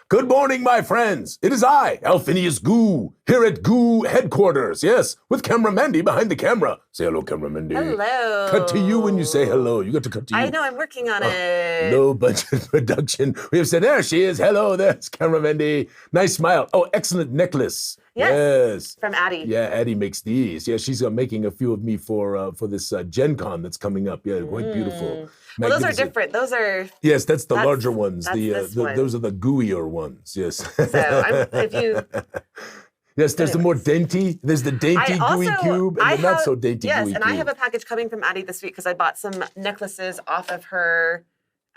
Good morning, my friends. It is I, Alphinius Goo, here at Goo headquarters. Yes, with camera Mandy behind the camera. Say hello, camera Mandy. Hello. Cut to you when you say hello. You got to cut to you. I know, I'm working on it. Low budget production. We have said, there she is. Hello, there's camera Mandy. Nice smile. Oh, excellent necklace. Yes. From Addie. Yeah, Addie makes these. Yeah, she's making a few of me for this Gen Con that's coming up. Yeah, quite beautiful. Well, those are different. Those are... Yes, that's the larger ones. That's one. Those are the gooier ones. Yes. So if you... Yes, there's the more dainty. There's the dainty Gooey Cube and the not so dainty Gooey Cube. Yes, and I have a package coming from Addie this week because I bought some necklaces off of her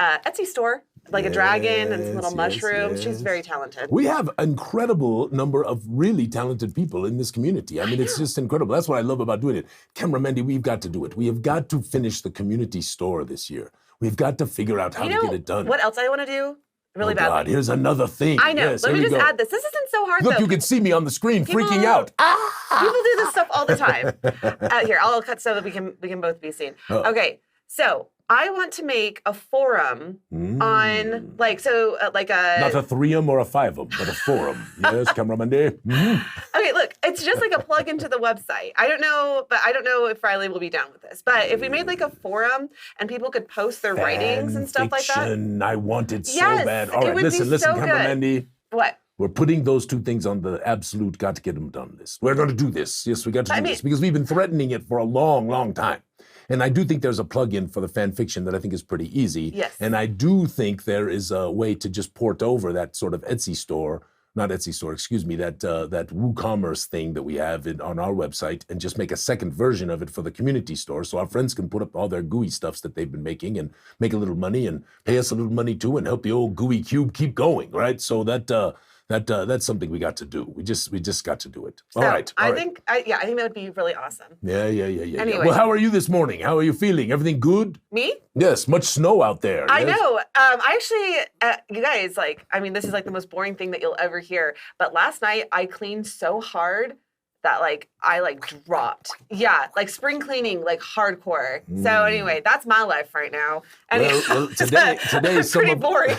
Etsy store, like a dragon and some little mushrooms. She's very talented. We have an incredible number of really talented people in this community. I mean, it's just incredible. That's what I love about doing it. Camera Mandy, we've got to do it. We have got to finish the community store this year. We've got to figure out how to get it done. What else I want to do? Really badly. God, here's another thing. I know. Yes, Let me just add this. This isn't so hard, Look, though. you can see me on the screen freaking out. People do this stuff all the time. Here, I'll cut so that we can both be seen. Okay, so I want to make a forum on like a not a 3-um or a 5-um, but a forum. Yes, cameraman. Okay, look, it's just like a plug into the website. I don't know if Riley will be down with this. But if we made like a forum and people could post their writings and stuff like that. I want it so Yes, bad. All right, it would listen, be so cameraman. good. What? We're putting those two things on the absolute got to get them done list. We're going to do this. Yes, we got to do this because we've been threatening it for a long, long time. And I do think there's a plug-in for the fan fiction that I think is pretty easy. Yes. And I do think there is a way to just port over that sort of Etsy store, not Etsy store, excuse me, that WooCommerce thing that we have on our website and just make a second version of it for the community store so our friends can put up all their gooey stuffs that they've been making and make a little money and pay us a little money too and help the old Gooey Cube keep going, right? So that's something we got to do. We just got to do it. So, I think that would be really awesome. Yeah. Anyway. Well, how are you this morning? How are you feeling? Everything good? Me? Yes, much snow out there. I know. I actually, you guys, this is like the most boring thing that you'll ever hear. But last night I cleaned so hard that I dropped. Yeah, spring cleaning, hardcore. So anyway, that's my life right now. And well today is pretty boring.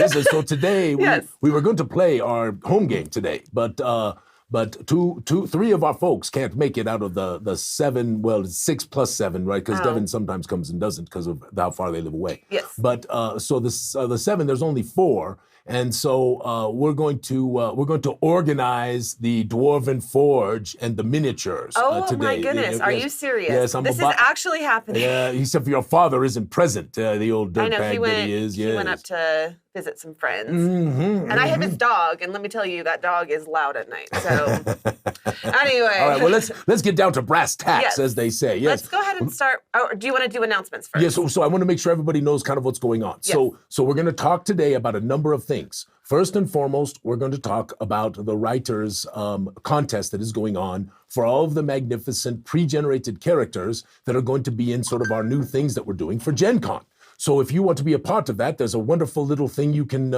So today we were going to play our home game today, but three of our folks can't make it out of the 7. Well, it's 6 plus 7, right? Because Devin sometimes comes and doesn't because of how far they live away. Yes. But so the 7, there's only 4. And so we're going to organize the Dwarven Forge and the miniatures today. Oh my goodness! Are you serious? Yes, this is actually happening. Yeah, except for your father isn't present. The old dirtbag that he is. Yes. He went up to visit some friends, and I have his dog. And let me tell you, that dog is loud at night. So anyway, all right. Well, let's get down to brass tacks, as they say. Yes. Let's go ahead and start. Or do you want to do announcements first? Yes. So I want to make sure everybody knows kind of what's going on. Yes. So we're going to talk today about a number of things. First and foremost, we're going to talk about the writers' contest that is going on for all of the magnificent pre-generated characters that are going to be in sort of our new things that we're doing for Gen Con. So if you want to be a part of that, there's a wonderful little thing you can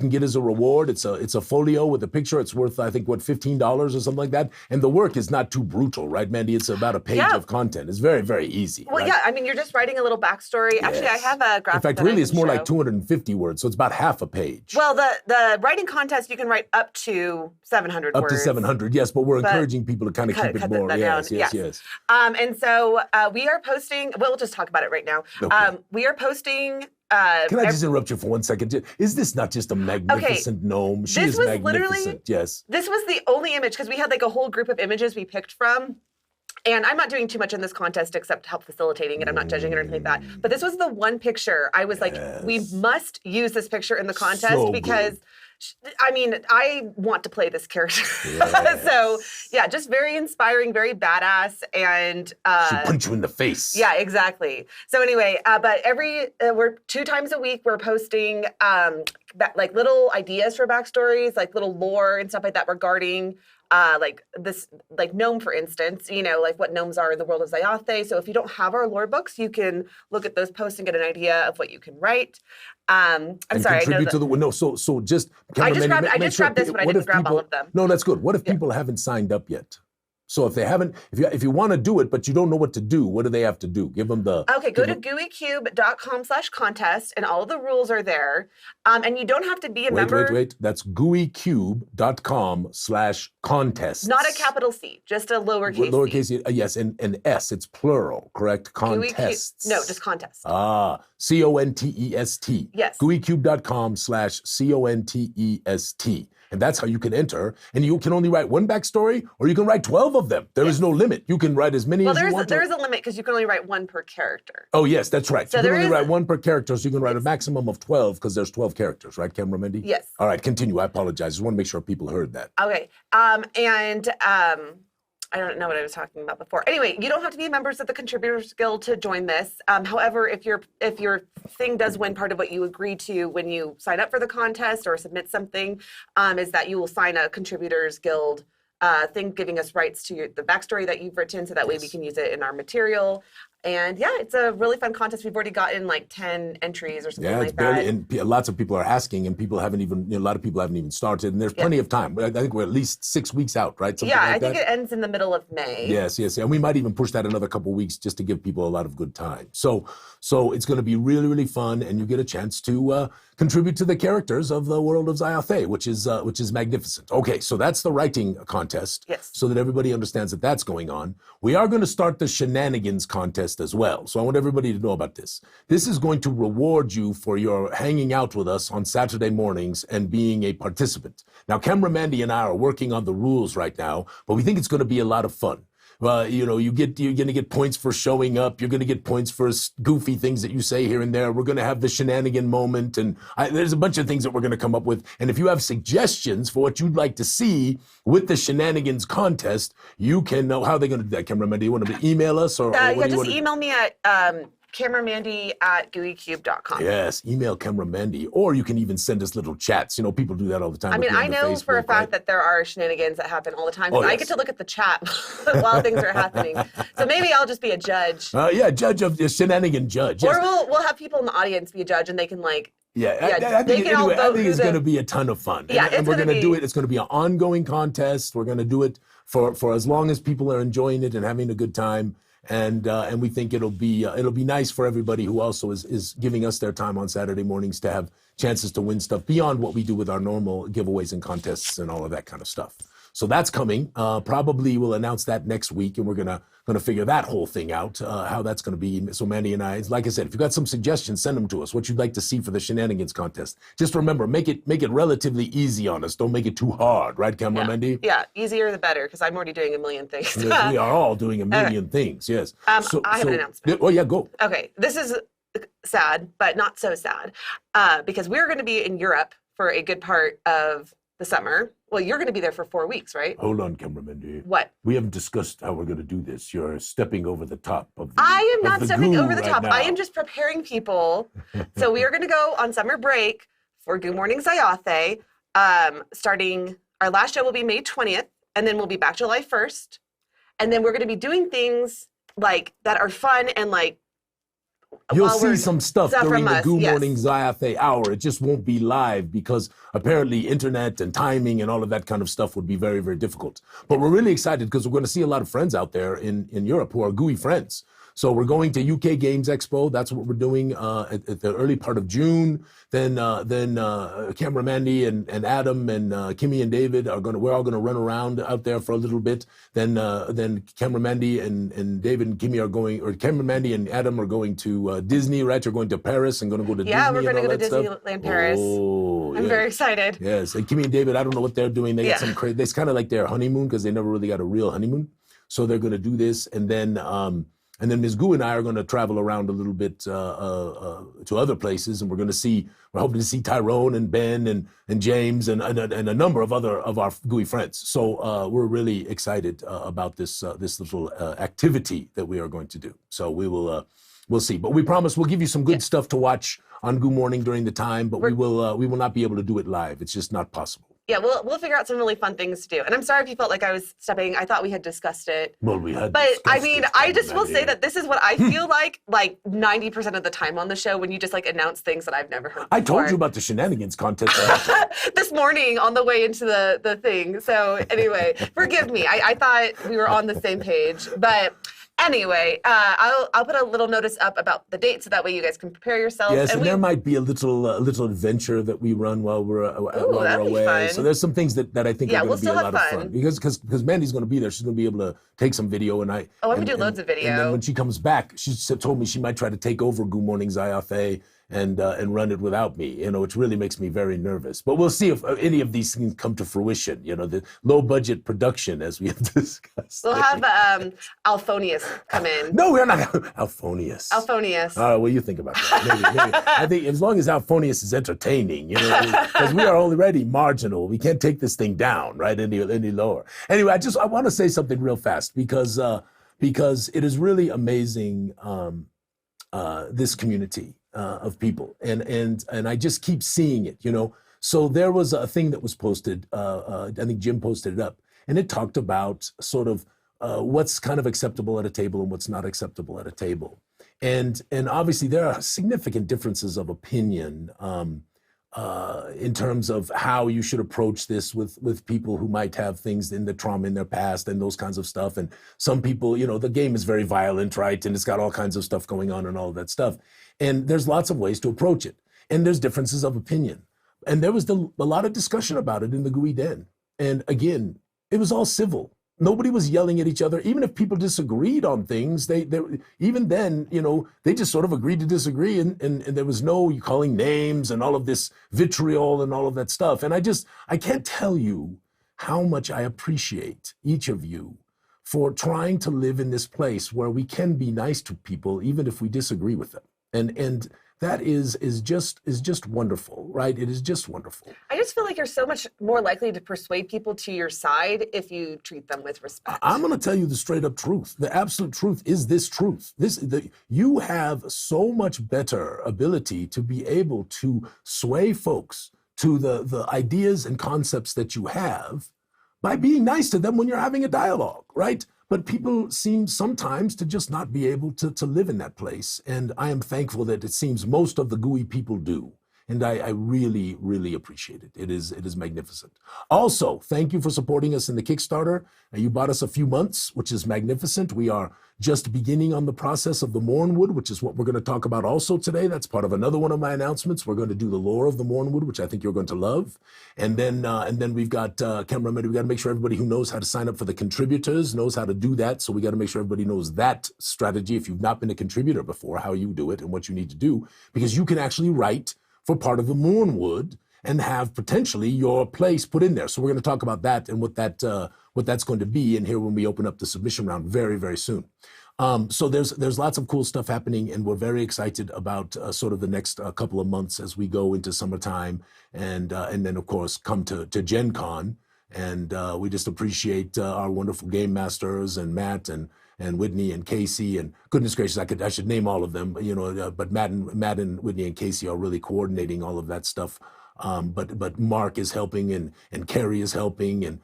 get as a reward. It's a folio with a picture. It's worth, I think, $15 or something like that. And the work is not too brutal, right, Mandy? It's about a page of content. It's very, very easy. Well, right? I mean, you're just writing a little backstory. Yes. Actually, I have a graphic. In fact, really, it's more like 250 words, so it's about half a page. Well, the writing contest, you can write up to 700 words. Up to 700, yes, but we're encouraging people to kind of keep it more. Yes. And so we are posting. We'll just talk about it right now. Okay. We are posting. Can I just interrupt you for 1 second? Is this not just a magnificent gnome? She is magnificent. Yes. This was the only image because we had a whole group of images we picked from. And I'm not doing too much in this contest except help facilitating it. I'm not judging it or anything like that. But this was the one picture I was like, we must use this picture in the contest because I mean, I want to play this character. Yes. So, yeah, just very inspiring, very badass, and she'll punch you in the face. Yeah, exactly. So anyway, but we're 2 times a week we're posting little ideas for backstories, little lore and stuff like that regarding gnome, for instance, what gnomes are in the world of Zyathé. So if you don't have our lore books, you can look at those posts and get an idea of what you can write. I'm sorry. Contribute to the no. So just I just grabbed this, but I didn't grab all of them. No, that's good. What if people haven't signed up yet? So if if you want to do it, but you don't know what to do, what do they have to do? Give them the... Okay, go to gooeycube.com/contest, and all the rules are there. And you don't have to be a member. Wait. That's gooeycube.com/contest. Not a capital C, just a lowercase C. Yes, and S, it's plural, correct? Contests. No, just contest. CONTEST. Yes. gooeycube.com/CONTEST. And that's how you can enter. And you can only write one backstory, or you can write 12 of them. There is no limit. You can write as many as you want. There is a limit because you can only write one per character. Oh, yes, that's right. So you can only write one per character, so you can write a maximum of 12 because there's 12 characters, right, Camera Mendy? Yes. All right, continue. I apologize. I just want to make sure people heard that. Okay. I don't know what I was talking about before. Anyway, you don't have to be members of the Contributors Guild to join this. However, if your thing does win, part of what you agree to when you sign up for the contest or submit something is that you will sign a Contributors Guild thing giving us rights to the backstory that you've written, so that way we can use it in our material. And yeah, it's a really fun contest. We've already gotten like 10 entries or something like that. And lots of people are asking, and people haven't even, a lot of people haven't even started, and there's plenty of time. I think we're at least 6 weeks out, right? Something I think it ends in the middle of May. Yes. And we might even push that another couple of weeks just to give people a lot of good time. So it's going to be really, really fun, and you get a chance to contribute to the characters of the world of Zyathé, which is magnificent. Okay, so that's the writing contest. Yes. So that everybody understands that that's going on. We are going to start the Shenanigans contest as well. So I want everybody to know about this. This is going to reward you for your hanging out with us on Saturday mornings and being a participant. Now, Camera Mandy and I are working on the rules right now, but we think it's going to be a lot of fun. You're going to get points for showing up. You're going to get points for goofy things that you say here and there. We're going to have the shenanigan moment, and there's a bunch of things that we're going to come up with. And if you have suggestions for what you'd like to see with the Shenanigans contest, you can know how they're going to do that. Cameraman, do you want to email us? Just email me at cameramandy@gooeycube.com. Yes, email Cameramandy, or you can even send us little chats. People do that all the time. I mean, I know for a fact that there are shenanigans that happen all the time. I get to look at the chat while things are happening. So maybe I'll just be a judge. Judge of the shenanigan judge. Yes. Or we'll have people in the audience be a judge, and they can I think it's going to be a ton of fun. And we're going to do it. It's going to be an ongoing contest. We're going to do it for as long as people are enjoying it and having a good time. And we think it'll be nice for everybody who also is giving us their time on Saturday mornings to have chances to win stuff beyond what we do with our normal giveaways and contests and all of that kind of stuff. So that's coming. Probably we'll announce that next week, and we're gonna figure that whole thing out, how that's gonna be. So Mandy and I, like I said, if you've got some suggestions, send them to us. What you'd like to see for the Shenanigans contest. Just remember, make it relatively easy on us. Don't make it too hard, right, Camera Mandy? Yeah, easier the better, because I'm already doing a million things. We are all doing a million things. Yes. I have an announcement. Oh yeah, go. Okay, this is sad, but not so sad, because we're going to be in Europe for a good part of the summer. Well, you're going to be there for 4 weeks, right? Hold on, Cameraman. What? We haven't discussed how we're going to do this. You're stepping over the top of the I am not stepping over the top. Now. I am just preparing people. So we are going to go on summer break for Goo Morning Zyathé. Starting, our last show will be May 20th, and then we'll be back July 1st. And then we're going to be doing things that are fun and you'll see some stuff during the Goo Morning Zyathé hour. It just won't be live because apparently internet and timing and all of that kind of stuff would be very, very difficult. But we're really excited because we're going to see a lot of friends out there in Europe who are Gooey friends. So we're going to UK Games Expo. That's what we're doing at the early part of June. Then Camera Mandy and Adam and Kimmy and David we're all gonna run around out there for a little bit. Then Camera Mandy and David and Kimmy are going, or Camera Mandy and Adam are going to Disney, right? You're going to Paris and gonna go to Disney. Yeah, we're gonna go to Disneyland Paris. Oh, I'm very excited. Yes, and Kimmy and David, I don't know what they're doing. They got some crazy. It's kind of like their honeymoon because they never really got a real honeymoon. So they're gonna do this, and then Ms. Goo and I are going to travel around a little bit to other places, and we're hoping to see Tyrone and Ben and James and a number of our Gooey friends. So we're really excited about this little activity that we are going to do. So we'll see, but we promise we'll give you some good stuff to watch on Goo Morning during the time, but we will not be able to do it live. It's just not possible. Yeah, we'll figure out some really fun things to do. And I'm sorry if you felt like I was stepping. I thought we had discussed it. Well, we had. But I discussed mean, it, I just will say Mandy. that this is what I feel like 90% of the time on the show when you just like announce things that I've never heard before. I told you about the Shenanigans contest. This morning on the way into the thing. So anyway, forgive me. I thought we were on the same page. But anyway, I'll put a little notice up about the date so that way you guys can prepare yourselves. Yes, and there might be a little adventure that we run while we're away. Fun. So there's some things that I think are going to be a lot of fun because Mandy's going to be there. She's going to be able to take some video and I can do loads of video. And then when she comes back, she told me she might try to take over Goo Morning Zyathé and run it without me, which really makes me very nervous. But we'll see if any of these things come to fruition, the low budget production as we have discussed. We'll have Alphinius come in. No, we're not. Alphinius. Alphinius. All right, what do you think about that? Maybe. I think as long as Alphinius is entertaining, because we are already marginal. We can't take this thing down, right, any lower. Anyway, I want to say something real fast because it is really amazing, this community of people, and I just keep seeing it, So there was a thing that was posted. I think Jim posted it up, and it talked about sort of what's kind of acceptable at a table and what's not acceptable at a table, and obviously there are significant differences of opinion in terms of how you should approach this with people who might have things in the trauma in their past and those kinds of stuff. And some people, the game is very violent, right? And it's got all kinds of stuff going on and all of that stuff. And there's lots of ways to approach it. And there's differences of opinion. And there was a lot of discussion about it in the Gooey Den. And again, it was all civil. Nobody was yelling at each other. Even if people disagreed on things, they even then, they just sort of agreed to disagree, and there was no calling names and all of this vitriol and all of that stuff. And I can't tell you how much I appreciate each of you for trying to live in this place where we can be nice to people even if we disagree with them. And that is just wonderful, right? It is just wonderful. I just feel like you're so much more likely to persuade people to your side if you treat them with respect. I'm going to tell you the straight up truth. The absolute truth is this truth. You have so much better ability to be able to sway folks to the ideas and concepts that you have by being nice to them when you're having a dialogue, right? But people seem sometimes to just not be able to live in that place. And I am thankful that it seems most of the Gooey people do. And I really, really appreciate it. It is magnificent. Also, thank you for supporting us in the Kickstarter. You bought us a few months, which is magnificent. We are just beginning on the process of the Mournwood, which is what we're going to talk about also today. That's part of another one of my announcements. We're going to do the lore of the Mournwood, which I think you're going to love. And then we've got cameramen. We got to make sure everybody who knows how to sign up for the contributors knows how to do that. So we got to make sure everybody knows that strategy. If you've not been a contributor before, how you do it and what you need to do, because you can actually write for part of the Mournwood and have potentially your place put in there. So we're going to talk about that and what that's going to be in here when we open up the submission round very, very soon. So there's lots of cool stuff happening, and we're very excited about sort of the next couple of months as we go into summertime, and then of course come to Gen Con, and we just appreciate our wonderful game masters and Matt and Whitney and Casey, and goodness gracious, I should name all of them, but Matt and Whitney and Casey are really coordinating all of that stuff. But Mark is helping, and Carrie is helping, and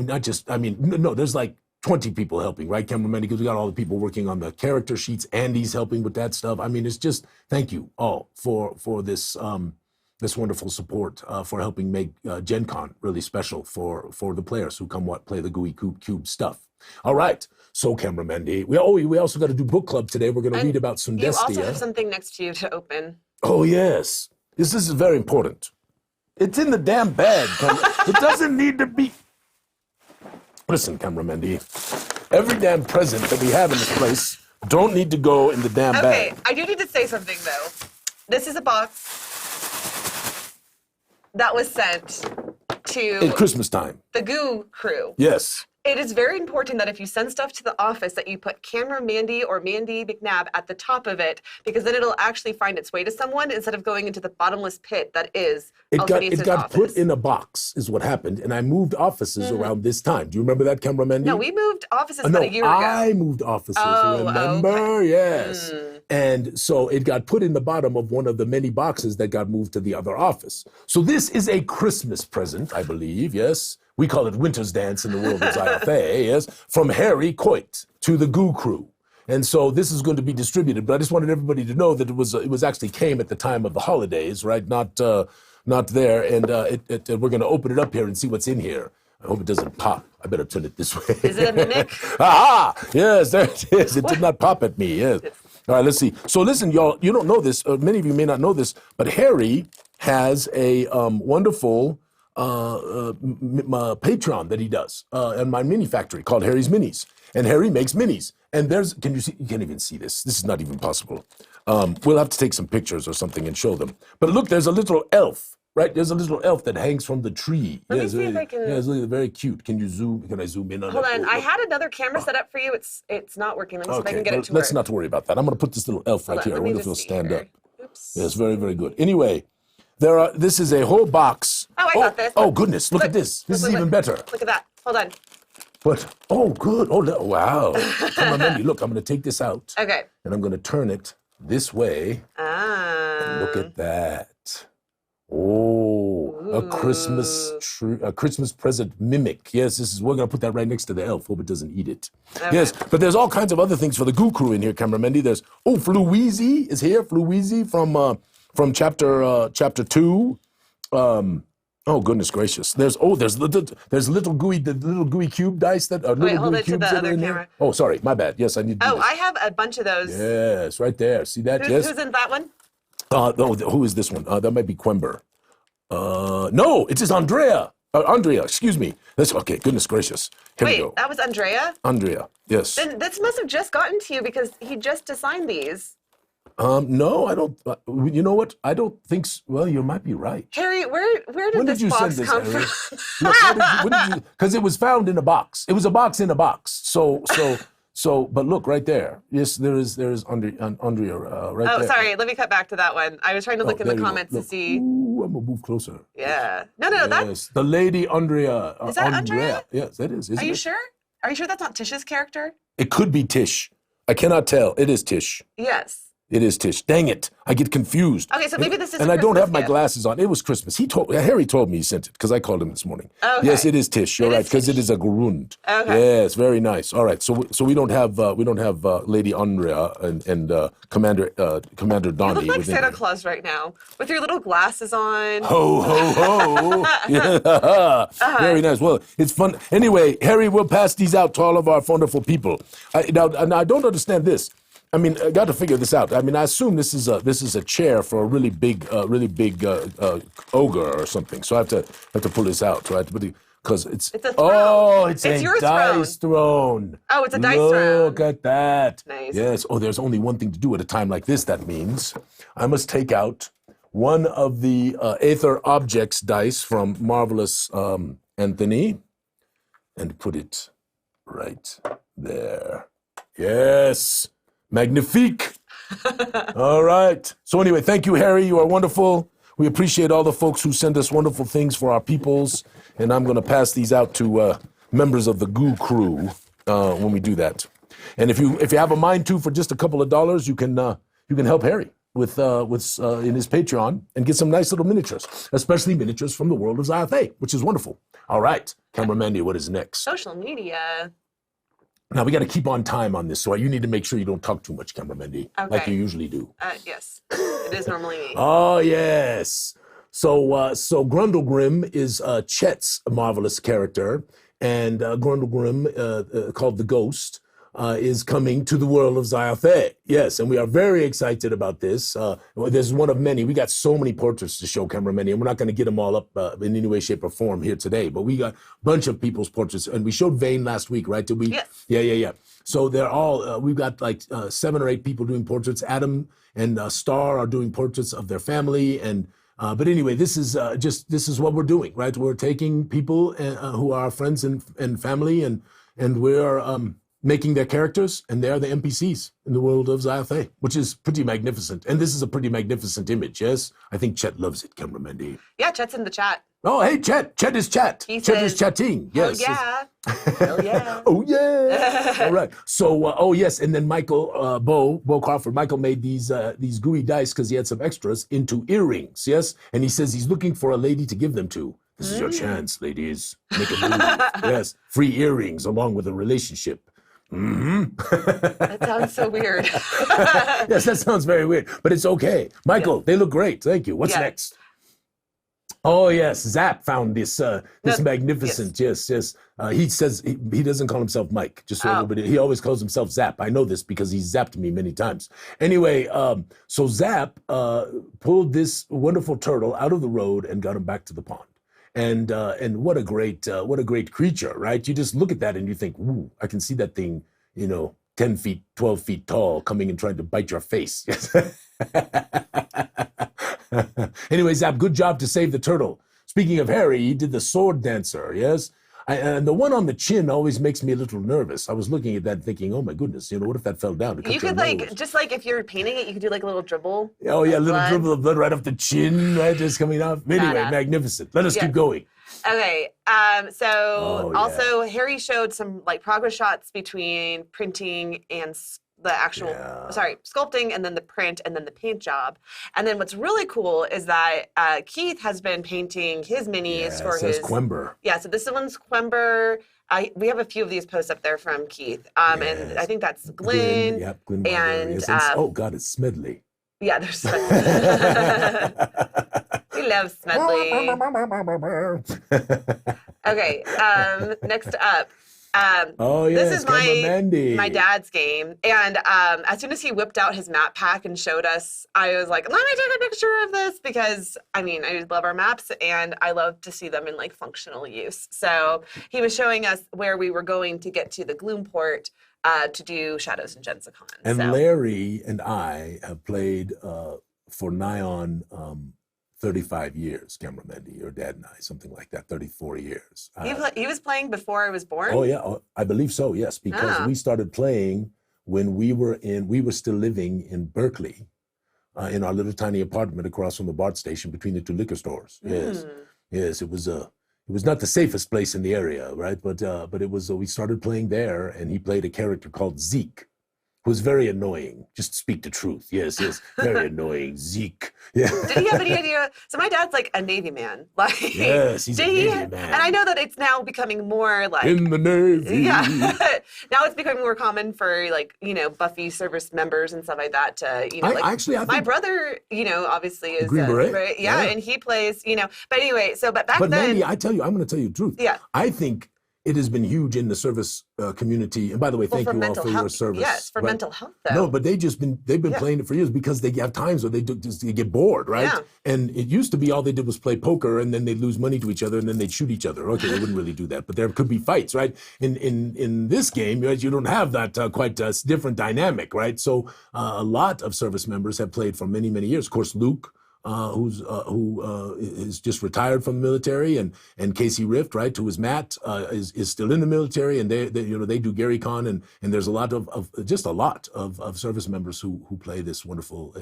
not just, no, there's like 20 people helping, right, cameraman? Because we got all the people working on the character sheets. Andy's helping with that stuff. It's just, thank you all for this this wonderful support for helping make Gen Con really special for the players who come play the Gooey Cube stuff. All right, so cameraman D, we also got to do book club today. We're going to read about Sundestia. You also have something next to you to open. Oh yes, this is very important. It's in the damn bag. It doesn't need to be. Listen, cameraman D, every damn present that we have in this place don't need to go in the damn bag. Okay, I do need to say something though. This is a box that was sent to in Christmas time. The Goo crew. Yes. It is very important that if you send stuff to the office that you put Camera Mandy or Mandy McNabb at the top of it, because then it'll actually find its way to someone instead of going into the bottomless pit that is It got put in a box is what happened, and I moved offices around this time. Do you remember that, camera Mandy? No, we moved offices about a year ago. I moved offices, remember? Okay. Yes. And so it got put in the bottom of one of the many boxes that got moved to the other office. So this is a Christmas present, I believe, yes. We call it Winter's Dance in the world of Zyathé, yes, from Harry Coit to the Goo crew. And so this is going to be distributed, but I just wanted everybody to know that it was actually came at the time of the holidays, right? Not there. And we're going to open it up here and see what's in here. I hope it doesn't pop. I better turn it this way. Is it a mimic? Aha! Yes, there it is. It did not pop at me. Yes. All right, let's see. So listen, y'all, you don't know this, many of you may not know this, but Harry has a wonderful Patreon that he does in my mini factory called Harry's Minis. And Harry makes minis. And can you see, you can't even see this. This is not even possible. We'll have to take some pictures or something and show them. But look, there's a little elf, right? There's a little elf that hangs from the tree. Let me see if I can. Yeah, it's really very cute. Can I zoom in on Hold that? on, I had another camera set up for you. It's not working. Let me see if I can get it to let's work. not worry about that. I'm going to put this little elf right here. I wonder if it'll stand up. Oops. Yeah, it's very, very good. Anyway, this is a whole box. Oh, I got this. Oh, goodness. Look at this. This is even better. Look at that. Hold on. But, oh, good. Oh, wow. Come on, Mandy. Look, I'm going to take this out. Okay. And I'm going to turn it this way. Ah. And look at that. Oh, a Christmas present mimic. Yes, we're going to put that right next to the elf. Hope it doesn't eat it. Okay. Yes, but there's all kinds of other things for the Goo crew in here, Camera Mendy. There's, Flueezy is here. Flueezy from chapter 2. Oh, goodness gracious. There's little Gooey Cube dice that are Wait, little hold Gooey it to Cubes the that are other in camera. there. Oh, sorry, my bad. Yes, I need to do this. I have a bunch of those. Yes, right there. See that? Yes. Who's in that one? Who is this one? That might be Quember. No, it is Andrea. Andrea, excuse me. That's okay. Goodness gracious. Here we go. Wait, that was Andrea? Andrea, yes. Then this must have just gotten to you because he just assigned these. No, I don't. You know what? I don't think. Well, you might be right. Harry, where did this box come from? Look, because it was found in a box. It was a box in a box. So, but look right there. Yes, there is Andrea right there. Oh, sorry. Let me cut back to that one. I was trying to look in the comments to see. Ooh, I'm gonna move closer. Yeah. No, that's the lady Andrea. Is that Andrea? Yes, that is. Are you sure? Are you sure that's not Tish's character? It could be Tish. I cannot tell. It is Tish. Yes. It is Tish. Dang it. I get confused. Okay, so maybe this is And a I don't Christmas have my gift. glasses on. It was Christmas. Harry told me he sent it because I called him this morning. Okay. Yes, it is Tish. You're It right, is because it Tish. is a Grund. Okay. Yes, very nice. All right, so we don't have Lady Andrea and Commander Donnie. You look like within Santa here. Claus right now with your little glasses on. Ho, ho, ho. Yeah. Very nice. Well, it's fun. Anyway, Harry, we'll pass these out to all of our wonderful people. Now, I don't understand this. I mean, I got to figure this out. I mean, I assume this is a chair for a really big ogre or something. So I have to pull this out, right? Because it's a throne. Oh, it's your a dice throne. Oh, it's a dice throne. Look at that. Nice. Yes. Oh, there's only one thing to do at a time like this. That means I must take out one of the Aether Objects dice from Marvelous Anthony and put it right there. Yes. Magnifique. All right. So anyway, thank you, Harry. You are wonderful. We appreciate all the folks who send us wonderful things for our peoples. And I'm going to pass these out to members of the Goo crew when we do that. And if you have a mind to, for just a couple of dollars, you can help Harry with in his Patreon and get some nice little miniatures, especially miniatures from the world of Zyathé, which is wonderful. All right, Camera Mandy, what is next? Social media. Now, we got to keep on time on this, so you need to make sure you don't talk too much, Camera Mendy, like you usually do. Yes, it is normally me. Oh, yes. So Grundlegrim is Chet's marvelous character, and Grundlegrim, called the Ghost, is coming to the world of Zyathé. Yes, and we are very excited about this. There's one of many. We got so many portraits to show, Camera Mendy, and we're not going to get them all up in any way, shape, or form here today, but we got a bunch of people's portraits, and we showed Vane last week, right? Did we? Yes. Yeah. So they're all, we've got like 7 or 8 people doing portraits. Adam and Star are doing portraits of their family, and but anyway, this is what we're doing, right? We're taking people who are friends and family, and we're making their characters, and they're the NPCs in the world of Zyathé, which is pretty magnificent. And this is a pretty magnificent image, yes? I think Chet loves it, Camera Mendy. Yeah, Chet's in the chat. Oh, hey, Chet. Chet is chat. He Chet says, is chatting. hell Yes. yeah. Hell yeah. Oh, yeah. All right. So, oh, yes. And then Michael, Bo Crawford, Michael made these gooey dice because he had some extras into earrings. Yes. And he says he's looking for a lady to give them to. This is your chance, ladies. Make a move. Yes. Free earrings along with a relationship. That sounds so weird. Yes, that sounds very weird, but it's okay. Michael, they look great. Thank you. What's next? Oh yes, Zap found this magnificent. Yes. He says he doesn't call himself Mike. Just so everybody, he always calls himself Zap. I know this because he's zapped me many times. Anyway, so Zap pulled this wonderful turtle out of the road and got him back to the pond. And what a great creature, right? You just look at that and you think, ooh, I can see that thing, 10 feet, 12 feet tall, coming and trying to bite your face. Anyway, Zap, good job to save the turtle. Speaking of Harry, he did the sword dancer, yes? And the one on the chin always makes me a little nervous. I was looking at that thinking, oh my goodness, what if that fell down? You could just if you're painting it, you could do like a little dribble. Oh yeah, a little dribble of blood right off the chin, right, just coming off. Anyway, magnificent. Let us keep going. Okay, also Harry showed some progress shots between printing and the actual, sculpting, and then the print, and then the paint job. And then what's really cool is that Keith has been painting his minis for his Quember. Yeah, so this one's Quember. We have a few of these posts up there from Keith. And I think that's Glenn. Glenn and oh God, it's Smedley. Yeah, there's Smedley. We love Smedley. Okay, next up. This is my dad's game, and as soon as he whipped out his map pack and showed us, I was like, let me take a picture of this because I love our maps and I love to see them in functional use. So he was showing us where we were going to get to the Gloomport to do Shadows and Gensicon. And Larry and I have played for nigh on 35 years, Cameramendi, your dad and I, something like that, 34 years. He was playing before I was born? Oh, yeah, I believe so, yes, because we started playing when we were still living in Berkeley, in our little tiny apartment across from the BART station between the two liquor stores. Yes, it was not the safest place in the area, right? But it was, we started playing there, and he played a character called Zeke, who was very annoying. Just speak the truth. Yes, very annoying. Zeke. Yeah. Did he have any idea? So my dad's a Navy man. Yes, he's a Navy man. And I know that it's now becoming more in the Navy. Yeah. Now it's becoming more common for Buffy service members and stuff like that to I think my brother obviously is Green Beret. Right? Yeah, and he plays But anyway, but back then. Mandy, I'm going to tell you the truth. Yeah. I think it has been huge in the service community. And by the way, thank you all for your service. Yes, for mental health, though. No, but they've been playing it for years because they have times where they get bored, right? Yeah. And it used to be all they did was play poker and then they'd lose money to each other and then they'd shoot each other. Okay, they wouldn't really do that, but there could be fights, right? In this game, you don't have that quite different dynamic, right? So a lot of service members have played for many, many years. Of course, Luke, who is just retired from the military, and Casey Rift, right, who is Matt, is still in the military, and they do Gary Con, and there's a lot of service members who play this wonderful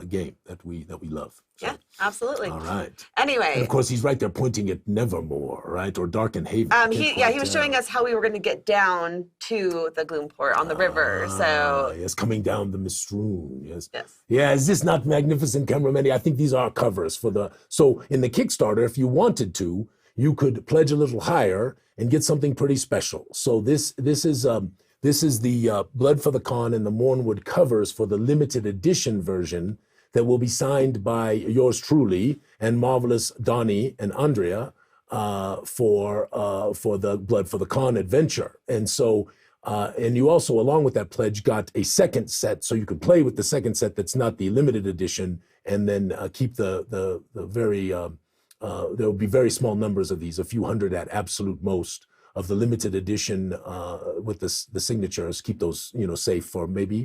game that we love. So, yeah, absolutely. All right. Anyway, and of course he's right there pointing at Nevermore, right, or Dark and Haven. He was showing us how we were going to get down to the Gloomport on the river. So yes, coming down the Mistroon. Yes. Yeah, is this not magnificent, cameraman? I think these are covers for so in the Kickstarter, if you wanted to, you could pledge a little higher and get something pretty special. So this is the Blood for the Con and the Mournwood covers for the limited edition version that will be signed by yours truly and marvelous Donnie and Andrea for the Blood for the Con adventure. And so and you also, along with that pledge, got a second set, so you could play with the second set that's not the limited edition, and then keep the very there will be very small numbers of these, a few hundred at absolute most, of the limited edition with the signatures. Keep those safe for maybe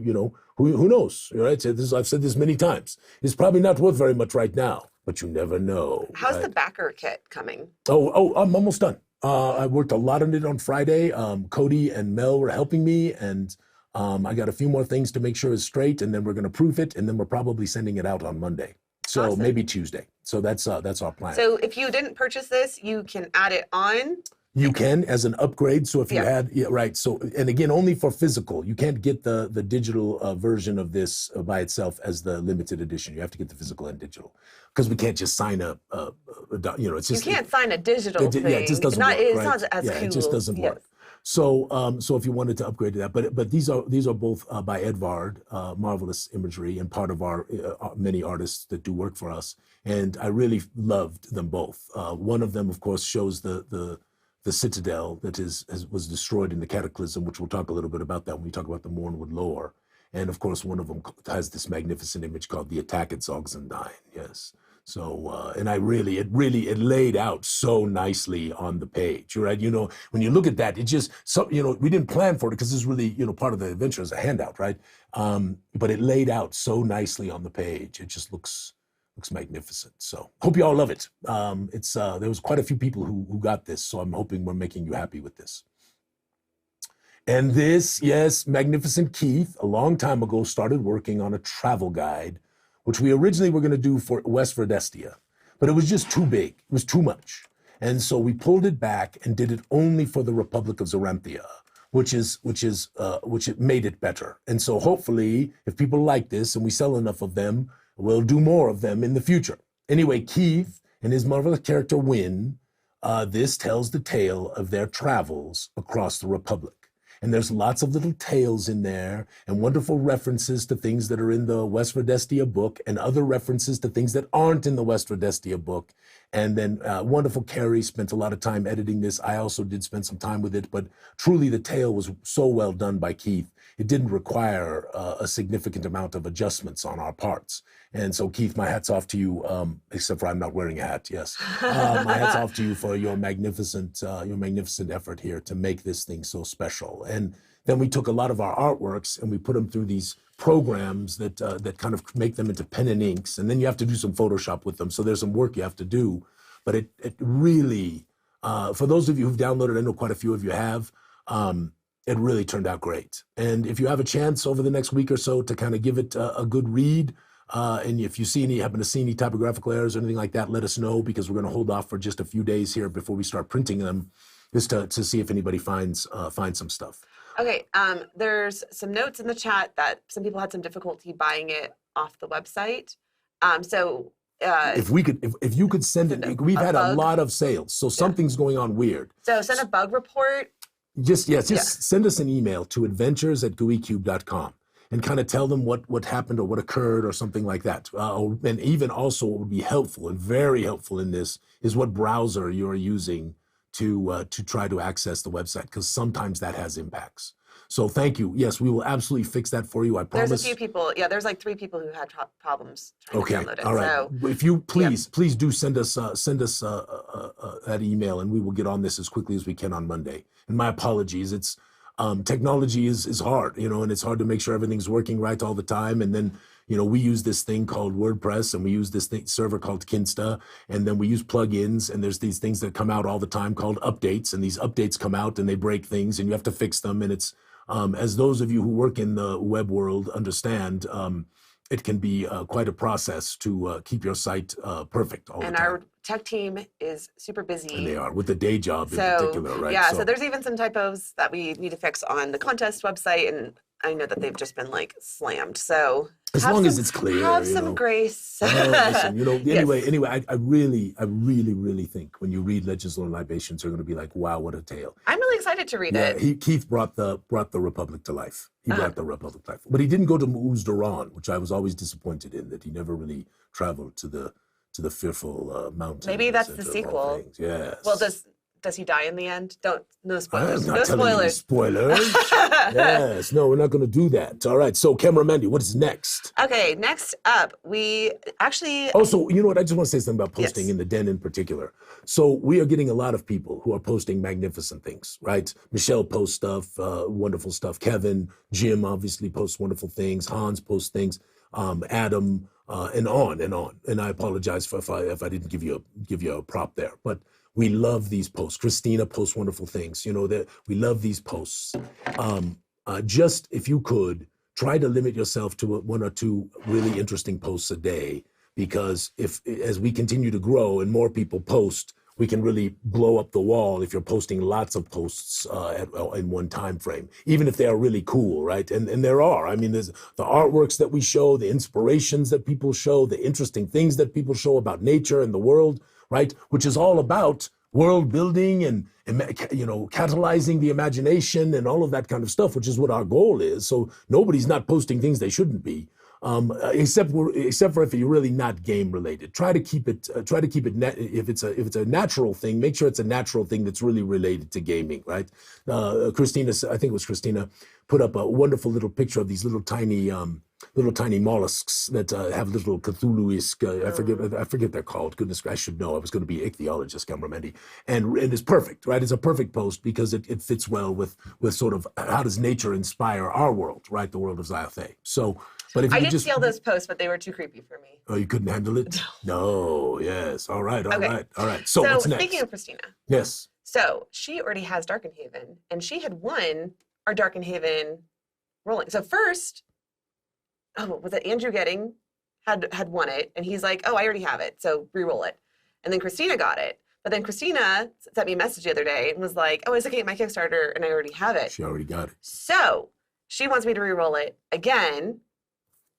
who knows, right? I've said this many times. It's probably not worth very much right now, but you never know. How's the backer kit coming? Oh, I'm almost done. I worked a lot on it on Friday. Cody and Mel were helping me, and I got a few more things to make sure it's straight, and then we're going to proof it, and then we're probably sending it out on Monday. So Awesome. maybe Tuesday. So that's our plan. So if you didn't purchase this, you can add it on. You can as an upgrade. So if you had, right. So, and again, only for physical. You can't get the digital version of this by itself as the limited edition. You have to get the physical and digital because we can't just sign it's just. You can't sign a digital thing. Yeah, it just doesn't work. It's right? not as cool. It just doesn't work. So, so if you wanted to upgrade to that, but these are both by Edvard, marvelous imagery, and part of our many artists that do work for us. And I really loved them both. One of them, of course, shows the citadel that was destroyed in the cataclysm, which we'll talk a little bit about that when we talk about the Mournwood lore. And of course, one of them has this magnificent image called the attack at Zogzendyne. Yes. So, and it laid out so nicely on the page, right? When you look at that, it just, we didn't plan for it because this is really, part of the adventure as a handout, right? But it laid out so nicely on the page. It just looks magnificent. So hope you all love it. There was quite a few people who got this, so I'm hoping we're making you happy with this. And this, yes, Magnificent Keith, a long time ago, started working on a travel guide, which we originally were going to do for West Sundestia, but it was just too big. It was too much. And so we pulled it back and did it only for the Republic of Zoranthia, which it made it better. And so hopefully, if people like this and we sell enough of them, we'll do more of them in the future. Anyway, Keith and his marvelous character Wynn, this tells the tale of their travels across the Republic. And there's lots of little tales in there and wonderful references to things that are in the West Sundestia book and other references to things that aren't in the West Sundestia book. And then wonderful Carrie spent a lot of time editing this. I also did spend some time with it, but truly the tale was so well done by Keith. It didn't require a significant amount of adjustments on our parts. And so, Keith, my hat's off to you, except for I'm not wearing a hat, yes. My hat's off to you for your magnificent effort here to make this thing so special. And then we took a lot of our artworks and we put them through these programs that kind of make them into pen and inks. And then you have to do some Photoshop with them. So there's some work you have to do. But it really, for those of you who've downloaded, I know quite a few of you have, it really turned out great. And if you have a chance over the next week or so to kind of give it a good read, and if you happen to see any typographical errors or anything like that, let us know, because we're going to hold off for just a few days here before we start printing them, just to see if anybody finds some stuff. Okay, there's some notes in the chat that some people had some difficulty buying it off the website. If you could send it, we've had a lot of sales, so something's going on weird. So send a bug report. Just send us an email to adventures@gooeycube.com and kind of tell them what happened or what occurred or something like that. And even also what would be helpful and very helpful in this is what browser you're using to try to access the website, because sometimes that has impacts. So thank you. Yes, we will absolutely fix that for you. I promise. There's a few people. Yeah, there's like 3 people who had problems trying to download it. All right. So, if you please do send us that email, and we will get on this as quickly as we can on Monday. And my apologies. It's technology is hard, and it's hard to make sure everything's working right all the time. And then we use this thing called WordPress, and we use this server called Kinsta, and then we use plugins, and there's these things that come out all the time called updates, and these updates come out and they break things, and you have to fix them. And it's as those of you who work in the web world understand, it can be quite a process to keep your site perfect all the time. And our tech team is super busy. And they are, with the day job in particular, right? Yeah, so there's even some typos that we need to fix on the contest website, and I know that they've just been like slammed. So as long as it's clear, have some grace. Listen, anyway, I really think when you read Legends, Lore, and Libations, you're going to be like, wow, what a tale. I'm really excited to read it. Keith brought the Republic to life. He brought the Republic to life, but he didn't go to Muz-Daran, which I was always disappointed in, that he never really traveled to the fearful mountains. Maybe that's the sequel. Yes. Well, does he die in the end? No spoilers. I'm not telling you spoilers. Yes. No, we're not going to do that. All right. So, Camera Mandy, what is next? Okay. Next up, we actually. Also, you know what? I just want to say something about posting in the den in particular. So, we are getting a lot of people who are posting magnificent things, right? Michelle posts stuff, wonderful stuff. Kevin, Jim obviously posts wonderful things. Hans posts things. Adam, and on and on. And I apologize if I didn't give you a prop there, but we love these posts. Christina posts wonderful things. That we love these posts. Just if you could try to limit yourself to 1 or 2 really interesting posts a day, because as we continue to grow and more people post, we can really blow up the wall if you're posting lots of posts in one time frame, even if they are really cool, right? And there are. I mean, there's the artworks that we show, the inspirations that people show, the interesting things that people show about nature and the world, right? Which is all about world building and catalyzing the imagination and all of that kind of stuff, which is what our goal is. So nobody's not posting things they shouldn't be. Except for if you're really not game related. Try to keep it. If it's a natural thing, make sure it's a natural thing that's really related to gaming, right? Christina, I think it was Christina, put up a wonderful little picture of these little tiny mollusks that have little Cthulhu-esque. I forget they're called. Goodness, I should know. I was going to be ichthyologist, cameraman, and it's perfect, right? It's a perfect post because it fits well with sort of how does nature inspire our world, right? The world of Zyathé. So. But if I you did see all those posts, but they were too creepy for me. Oh, you couldn't handle it? No, yes. All right. So what's next? Speaking of Christina. Yes. So she already has Darkenhaven, and she had won our Darkenhaven rolling. So first, was it Andrew Getting had won it, and he's like, oh, I already have it, so re-roll it. And then Christina got it. But then Christina sent me a message the other day and was like, oh, it's okay, my Kickstarter, and I already have it. She already got it. So she wants me to re-roll it again.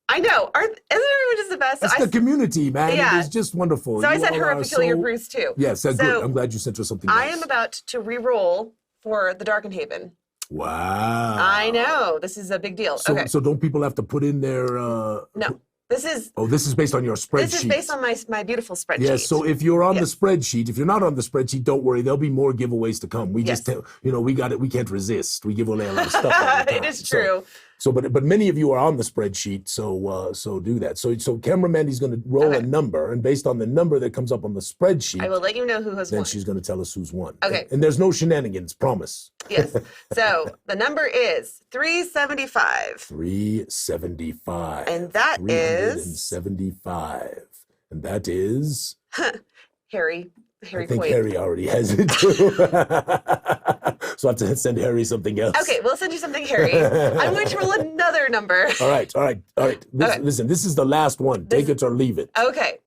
I know. Isn't everyone just the best? That's the community, man. Yeah. It's just wonderful. So I sent her a Peculiar Bruce, too. Yes, that's good. I'm glad you sent her something nice. I am about to re-roll for the Darkenhaven. Wow. I know. This is a big deal. So don't people have to put in their... No. This is based on your spreadsheet. This is based on my beautiful spreadsheet. Yes, so if you're on the spreadsheet, if you're not on the spreadsheet, don't worry. There'll be more giveaways to come. We just, we got it. We can't resist. We give away a lot of stuff all the time. It is true. But many of you are on the spreadsheet, so do that. So cameraman, he's going to roll a number, and based on the number that comes up on the spreadsheet, I will let you know who has won. Then she's going to tell us who's won. Okay. And there's no shenanigans, promise. Yes. So the number is 375. 375. And that is 375. And that is Harry. I think Harry already has it too. So I have to send Harry something else. Okay, we'll send you something, Harry. I'm going to roll another number. All right. Listen, this is the last one. Take it or leave it. Okay.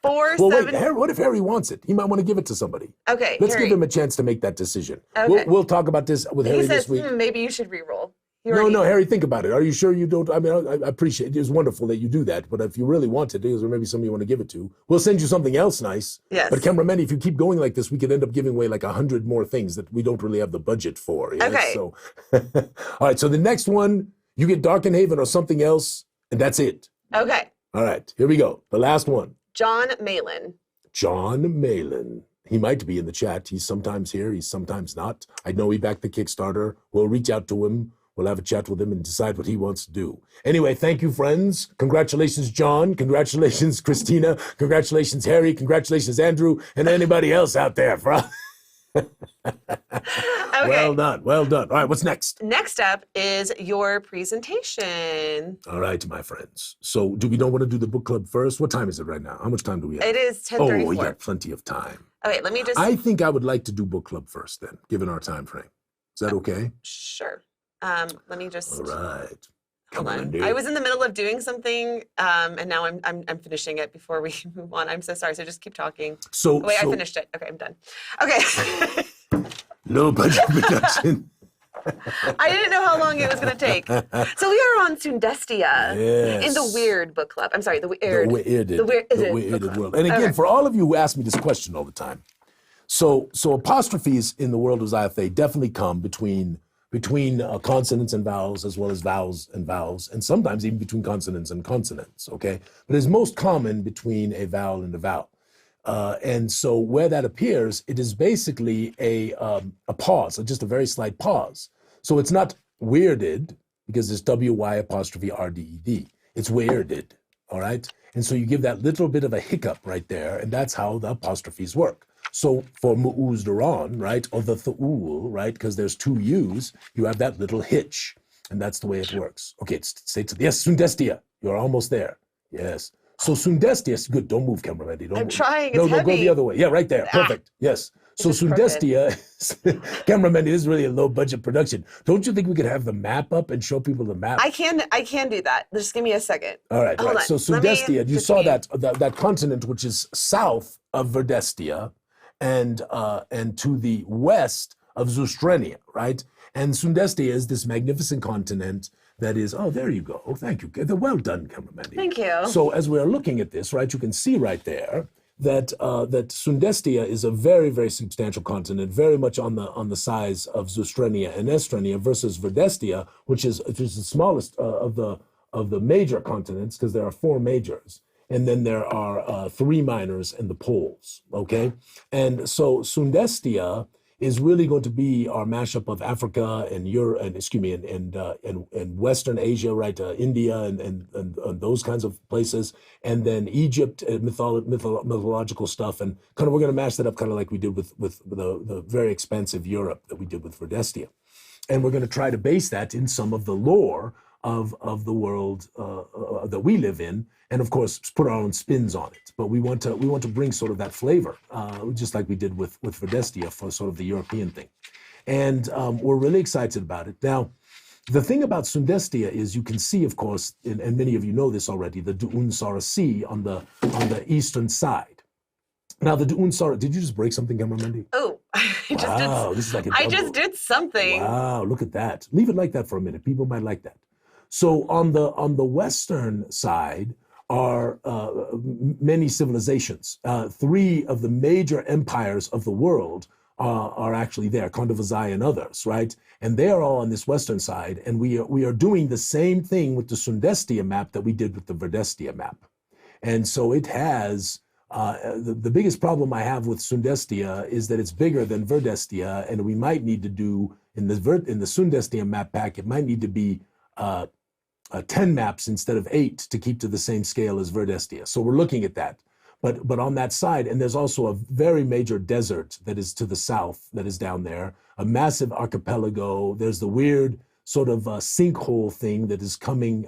Well, wait, Harry, what if Harry wants it? He might want to give it to somebody. Okay, Let's give him a chance to make that decision. Okay. We'll talk about this with Harry this week. Maybe you should re-roll. No, Harry, think about it. Are you sure you don't? I mean, I appreciate it. It's wonderful that you do that. But if you really want it, or maybe somebody you want to give it to, we'll send you something else nice. Yes. But cameraman, if you keep going like this, we could end up giving away like 100 more things that we don't really have the budget for. Yes? Okay. So, all right. So the next one, you get Darkenhaven or something else, and that's it. Okay. All right. Here we go. The last one. John Malin. John Malin. He might be in the chat. He's sometimes here. He's sometimes not. I know he backed the Kickstarter. We'll reach out to him. We'll have a chat with him and decide what he wants to do. Anyway, thank you, friends. Congratulations, John. Congratulations, Christina. Congratulations, Harry. Congratulations, Andrew. And anybody else out there. Okay. Well done. All right, what's next? Next up is your presentation. All right, my friends. So do we don't want to do the book club first? What time is it right now? How much time do we have? It is 10:34. Oh, we got plenty of time. Okay, let me just... I think I would like to do book club first then, given our time frame. Is that okay? Sure. Let me just... All right. Hold on. I was in the middle of doing something, and now I'm finishing it before we move on. I'm so sorry. So just keep talking. I finished it. Okay, I'm done. Okay. Low budget production. I didn't know how long it was going to take. So we are on Sundestia in the Weird Book Club. I'm sorry, the Weirded world. And again, for all of you who ask me this question all the time, so apostrophes in the world of Zyathé definitely come between consonants and vowels, as well as vowels, and sometimes even between consonants and consonants, okay? But it's most common between a vowel and a vowel. And so where that appears, it is basically a pause, just a very slight pause. So it's not weirded, because it's W-Y'-R-D-E-D. It's weirded, all right? And so you give that little bit of a hiccup right there, and that's how the apostrophes work. So for mu'uz duran, right, or the thu'ul, right, because there's two U's, you have that little hitch, and that's the way it works. Okay, yes, Sundestia, you're almost there. Yes. So Sundestia, good, don't move, cameraman. I'm trying, No, it's heavy. go the other way. Yeah, right there, perfect, yes. So It's crooked. Sundestia, cameraman, it is really a low budget production. Don't you think we could have the map up and show people the map? I can do that. Just give me a second. All right, Hold right. on. So Let me Sundestia, you just saw mute. that continent which is south of Verdestia and to the west of Zustrenia, right? And Sundestia is this magnificent continent that is, oh, there you go. Oh, thank you. Well done, cameraman. Thank you. So as we're looking at this, right, you can see right there that that Sundestia is a very, very substantial continent, very much on the size of Zustrenia and Estrenia versus Verdestia, which is the smallest of the major continents, because there are 4 majors. And then there are 3 minors and the poles, okay? And so Sundestia is really going to be our mashup of Africa and Europe, and Western Asia, right? India and those kinds of places, and then Egypt, mythological stuff, and kind of we're going to mash that up, kind of like we did with the very expansive Europe that we did with Verdestia, and we're going to try to base that in some of the lore of the world that we live in, and of course put our own spins on it. But we want to bring sort of that flavor, just like we did with Verdestia for sort of the European thing, and we're really excited about it. Now, the thing about Sundestia is you can see, of course, and many of you know this already, the Duunsara Sea on the eastern side. Now, the Duunsara, did you just break something, cameraman? Oh, Wow, this is like a I double. just did something. Wow, look at that. Leave it like that for a minute. People might like that. So on the western side are many civilizations. 3 of the major empires of the world are actually there, Kondavazai and others, right? And they are all on this western side. And we are doing the same thing with the Sundestia map that we did with the Verdestia map. And so it has, the biggest problem I have with Sundestia is that it's bigger than Verdestia, and we might need to do, in the Sundestia map pack, it might need to be 10 maps instead of 8 to keep to the same scale as Verdestia. So we're looking at that. But on that side, and there's also a very major desert that is to the south that is down there, a massive archipelago. There's the weird sort of sinkhole thing that is coming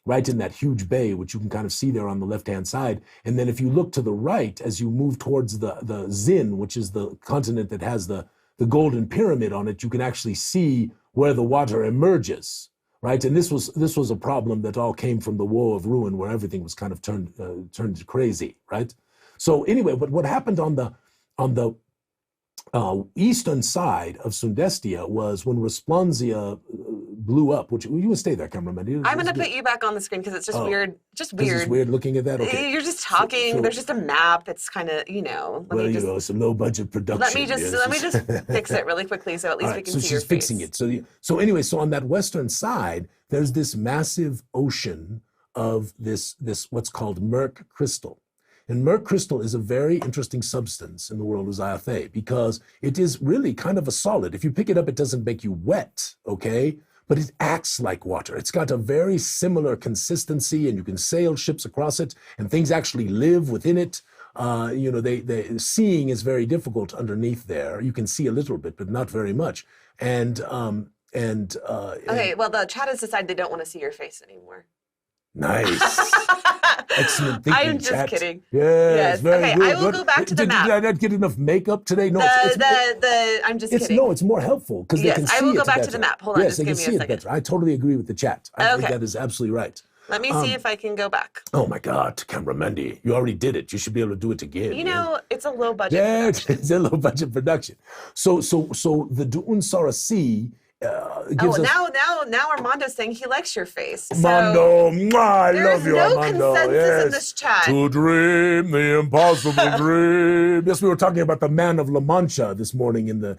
right in that huge bay, which you can kind of see there on the left-hand side. And then if you look to the right, as you move towards the Zin, which is the continent that has the golden pyramid on it, you can actually see where the water emerges. Right, and this was a problem that all came from the Woe of Ruin, where everything was kind of turned crazy, right? So anyway, but what happened on the eastern side of Sundestia was when Resplanzia blew up. Which you would stay there, cameraman. I'm gonna put you back on the screen because it's just weird. Just weird. It's weird looking at that. Okay, you're just talking. There's just a map. It's kind of it's a low budget production. Let me just fix it really quickly so at least we can see your face. So she's fixing it. So anyway, so on that western side, there's this massive ocean of this what's called murk crystal. And murk crystal is a very interesting substance in the world of Zyathé because it is really kind of a solid. If you pick it up, it doesn't make you wet, okay? But it acts like water. It's got a very similar consistency, and you can sail ships across it, and things actually live within it. Seeing is very difficult underneath there. You can see a little bit, but not very much. Okay, well, the chat has decided they don't want to see your face anymore. Nice. Excellent thinking, I'm just chat. kidding. Yes, very okay, good. I will go back to the map. Did I not get enough makeup today? No, I'm just kidding. No, it's more helpful because they can see it. I will go back better. to the map. Hold on, yes, just give me a second. Better. I totally agree with the chat. I think that is absolutely right. Let me see if I can go back. Oh my God, cameraman, you already did it. You should be able to do it again. You know, it's a low budget. Yeah, it's a low budget production. So the Duunsara Sea gives us. Now Armando's saying he likes your face. Armando, I love you, no Armando. consensus in this chat. To dream the impossible dream. Yes, we were talking about the Man of La Mancha this morning in the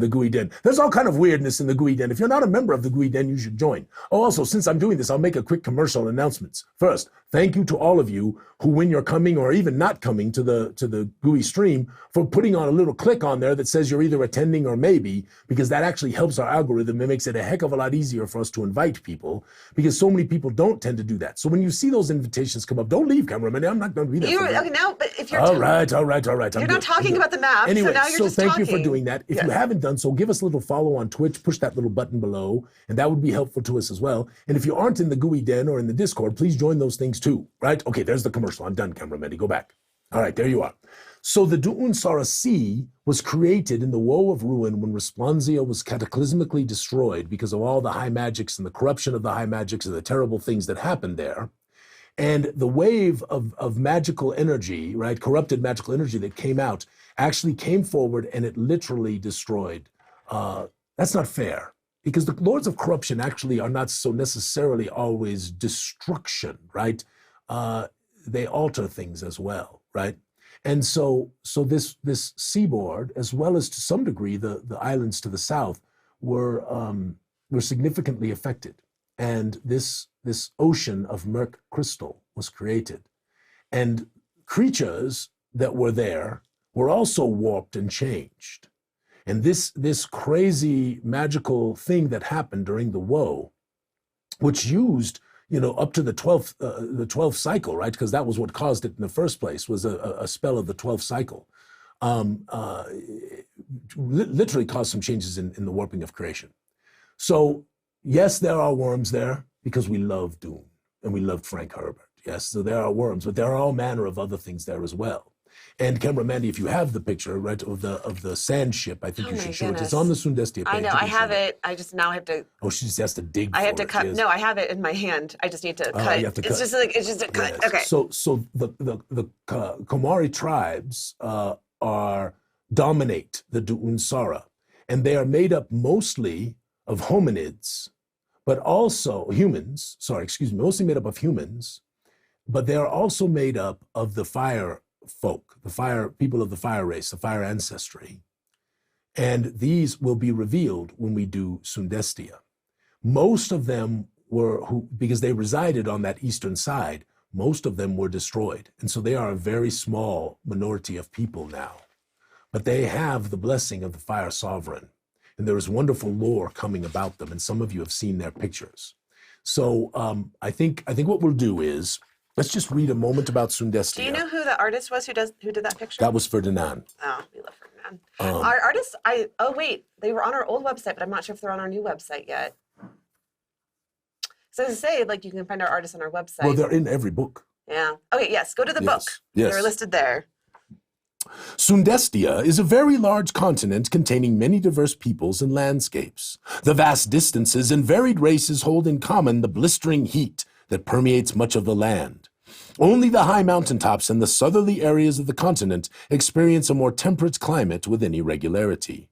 Gooey Den. There's all kind of weirdness in the Gooey Den. If you're not a member of the Gooey Den, you should join. Oh, also, since I'm doing this, I'll make a quick commercial announcements. First, thank you to all of you who, when you're coming or even not coming to the Gooey stream, for putting on a little click on there that says you're either attending or maybe, because that actually helps our algorithm. It makes it a heck of a lot easier for us to invite people, because so many people don't tend to do that. So when you see those invitations come up, don't leave, cameraman. I'm not going to be there. Okay, now, but if you're all right. You're not talking about the map. Anyway, so now you're just thank talking. you for doing that. If you haven't done so, give us a little follow on Twitch. Push that little button below, and that would be helpful to us as well. And if you aren't in the Gooey Den or in the Discord, please join those things too. Right? Okay, there's the commercial. I'm done, cameraman. Go back. All right, there you are. So the Du'unsara Sea was created in the woe of ruin when Resplansia was cataclysmically destroyed because of all the high magics and the corruption of the high magics and the terrible things that happened there. And the wave of magical energy, right, corrupted magical energy that came out actually came forward and it literally destroyed. That's not fair, because the lords of corruption actually are not so necessarily always destruction, right? They alter things as well, right? And so this seaboard, as well as to some degree the islands to the south, were significantly affected. And this ocean of murk crystal was created. And creatures that were there were also warped and changed. And this crazy magical thing that happened during the woe, which used, up to the 12th cycle, right? Because that was what caused it in the first place, was a spell of the 12th cycle. Literally caused some changes in the warping of creation. So yes, there are worms there because we love Dune and we loved Frank Herbert. Yes, so there are worms, but there are all manner of other things there as well. And Camera Mandy, if you have the picture, right, of the sand ship, I think you should show it. It's on the Sundestia page. I know, I have it. I just now have to. Oh, she just has to dig. I have to cut. No, I have it in my hand. I just need to cut. You have to cut. It's just a cut. Yes. Okay. So the Komari tribes dominate the Du'unsara, and they are made up mostly of hominids, but also humans. Mostly made up of humans, but they are also made up of the fire folk, people of the fire race, the fire ancestry. And these will be revealed when we do Sundestia. Most of them because they resided on that eastern side, most of them were destroyed. And so they are a very small minority of people now. But they have the blessing of the fire sovereign. And there is wonderful lore coming about them. And some of you have seen their pictures. So I think what we'll do is, let's just read a moment about Sundestia. Do you know who the artist was who did that picture? That was Ferdinand. Oh, we love Ferdinand. Our artists, they were on our old website, but I'm not sure if they're on our new website yet. So to say, you can find our artists on our website. Well, they're in every book. Yeah. Okay, yes, go to the book. Yes. They're listed there. Sundestia is a very large continent containing many diverse peoples and landscapes. The vast distances and varied races hold in common the blistering heat that permeates much of the land. Only the high mountaintops and the southerly areas of the continent experience a more temperate climate with any regularity.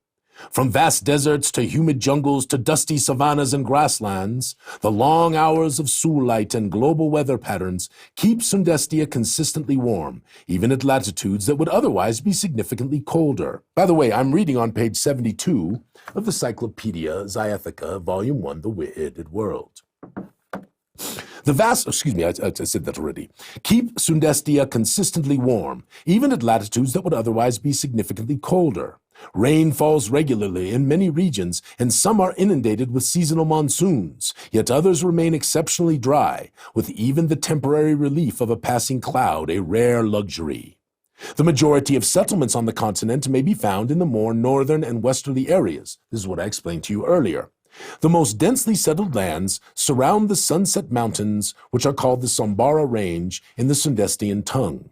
From vast deserts to humid jungles to dusty savannas and grasslands, the long hours of soulite and global weather patterns keep Sundestia consistently warm, even at latitudes that would otherwise be significantly colder. By the way, I'm reading on page 72 of the Cyclopedia Zyathé, Volume 1, The Weirded World. The vast, I said that already. Keep Sundestia consistently warm, even at latitudes that would otherwise be significantly colder. Rain falls regularly in many regions, and some are inundated with seasonal monsoons, yet others remain exceptionally dry, with even the temporary relief of a passing cloud a rare luxury. The majority of settlements on the continent may be found in the more northern and westerly areas. This is what I explained to you earlier. The most densely settled lands surround the Sunset Mountains, which are called the Sombara Range in the Sundestian tongue.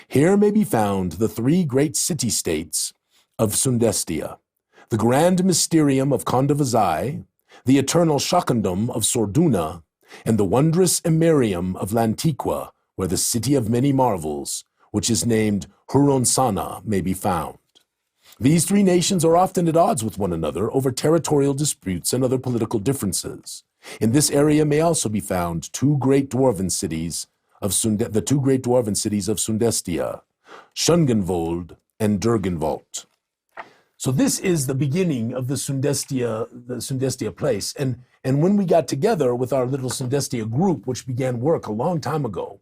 Here may be found the three great city-states of Sundestia, the Grand Mysterium of Kondavazai, the Eternal Shakandum of Sorduna, and the wondrous Emerium of Lantiqua, where the City of Many Marvels, which is named Huronsana, may be found. These three nations are often at odds with one another over territorial disputes and other political differences. In this area may also be found the two great dwarven cities of Sundestia, Schungenvold and Durgenvold. So this is the beginning of the Sundestia place. And when we got together with our little Sundestia group, which began work a long time ago,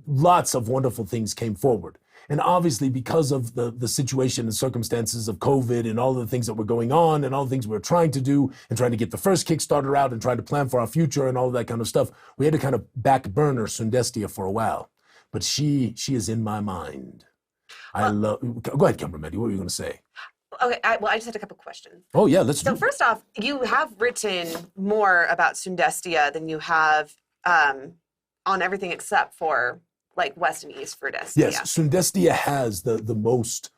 lots of wonderful things came forward. And obviously, because of the situation and circumstances of COVID and all the things that were going on and all the things we were trying to do and trying to get the first Kickstarter out and trying to plan for our future and all of that kind of stuff, we had to kind of back burner Sundestia for a while. But she is in my mind. Go ahead, Kimberly. What were you going to say? Okay, I just had a couple questions. Oh, yeah, let's So first off, you have written more about Sundestia than you have on everything except for like west and east for Sundestia. Yes, Sundestia has the most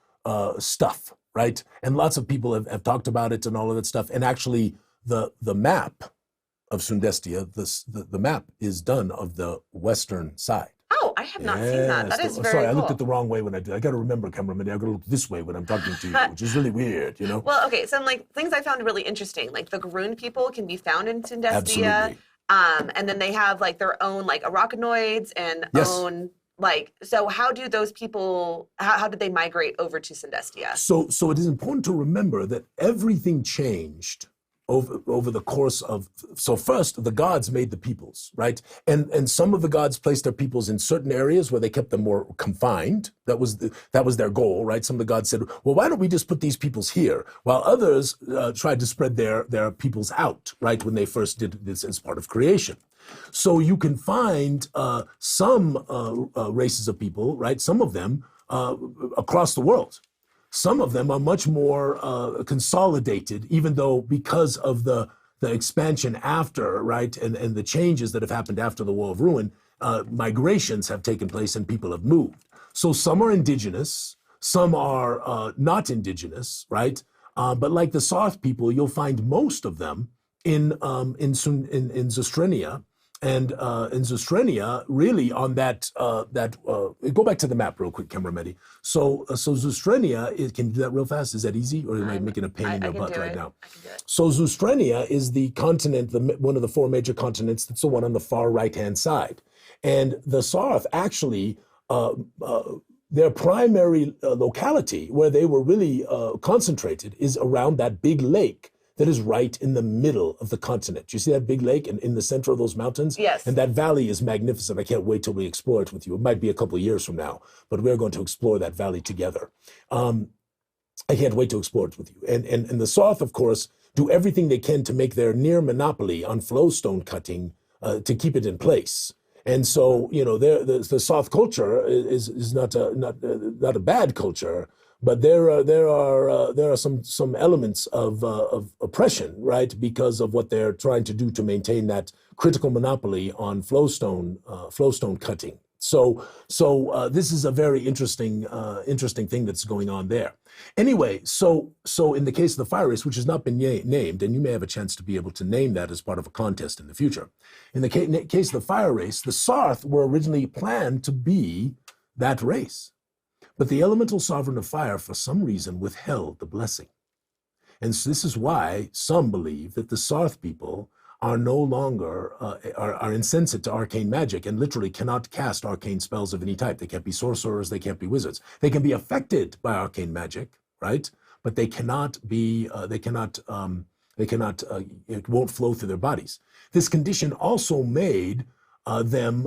stuff, right? And lots of people have talked about it and all of that stuff. And actually, the map of Sundestia, the map is done of the western side. Oh, I have not seen that. That is very Sorry, cool. I looked at the wrong way when I did. I got to remember, cameraman, I got to look this way when I'm talking to you, which is really weird, you know? Well, okay, some like things I found really interesting. Like the Garoon people can be found in Sundestia. Absolutely. And then they have like their own like arachnoids and own like, so how do those people, how did they migrate over to Sundestia? So it is important to remember that everything changed over the course of, so first the gods made the peoples, right? And some of the gods placed their peoples in certain areas where they kept them more confined. That was their goal, right? Some of the gods said, well, why don't we just put these peoples here? While others tried to spread their peoples out, right? When they first did this as part of creation. So you can find some races of people, right? Some of them across the world. Some of them are much more consolidated, even though because of the expansion after, right, and the changes that have happened after the War of Ruin, migrations have taken place and people have moved. So some are indigenous, some are not indigenous, right? But like the Sarth people, you'll find most of them in Zostrenia. And in Zostrenia, really on go back to the map real quick, cameraman. So Zostrenia, can you do that real fast? Is that easy? Or am I making a pain in your butt right now? I can do it. So Zostrenia is the continent, one of the four major continents, that's the one on the far right-hand side. And the Sarth actually, their primary locality where they were really concentrated is around that big lake that is right in the middle of the continent. You see that big lake in the center of those mountains? Yes. And that valley is magnificent. I can't wait till we explore it with you. It might be a couple of years from now, but we're going to explore that valley together. I can't wait to explore it with you. And the Sarth, of course, do everything they can to make their near monopoly on flowstone cutting to keep it in place. And so, you know, the Sarth culture is not a bad culture, but there are some elements of oppression, right, because of what they're trying to do to maintain that critical monopoly on flowstone cutting. So this is a very interesting thing that's going on there. Anyway, so in the case of the fire race, which has not been named, and you may have a chance to be able to name that as part of a contest in the future. In the case of the fire race, the Sarth were originally planned to be that race. But the elemental sovereign of fire, for some reason, withheld the blessing. And so this is why some believe that the Sarth people are no longer, are insensate to arcane magic and literally cannot cast arcane spells of any type. They can't be sorcerers, they can't be wizards. They can be affected by arcane magic, right? But they cannot be, it won't flow through their bodies. This condition also made them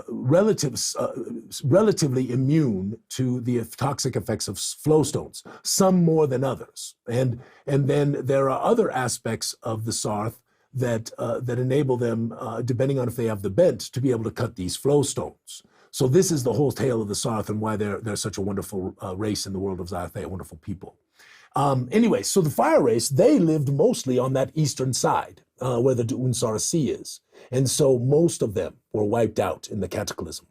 relatively immune to the toxic effects of flowstones, some more than others. And then there are other aspects of the Sarth that enable them, depending on if they have the bent, to be able to cut these flowstones. So this is the whole tale of the Sarth and why they're such a wonderful race in the world of Zyathé, wonderful people. Anyway, so the fire race, they lived mostly on that eastern side, where the Unsar Sea is. And so most of them were wiped out in the cataclysm.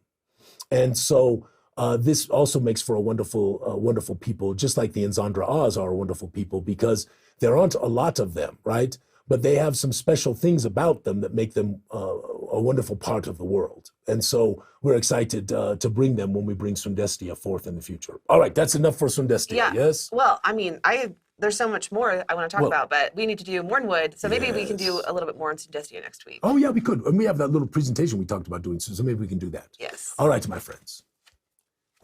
And so this also makes for a wonderful people, just like the Nzandra Oz are a wonderful people, because there aren't a lot of them, right? But they have some special things about them that make them a wonderful part of the world. And so we're excited to bring them when we bring Sundestia forth in the future. All right, that's enough for Sundestia, yes? Well, I mean, there's so much more I want to talk about, but we need to do Mournwood, so maybe we can do a little bit more on Sundestia next week. Oh, yeah, we could. And we have that little presentation we talked about doing, so maybe we can do that. Yes. All right, my friends.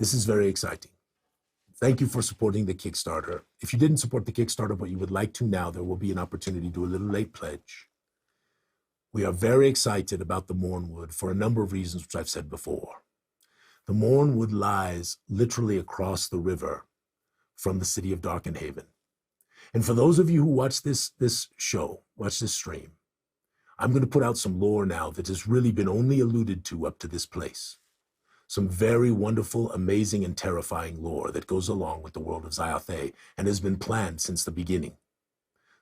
This is very exciting. Thank you for supporting the Kickstarter. If you didn't support the Kickstarter, but you would like to now, there will be an opportunity to do a little late pledge. We are very excited about the Mournwood for a number of reasons, which I've said before. The Mournwood lies literally across the river from the city of Darkenhaven. And for those of you who watch this show, watch this stream, I'm going to put out some lore now that has really been only alluded to up to this place. Some very wonderful, amazing, and terrifying lore that goes along with the world of Zyathé and has been planned since the beginning.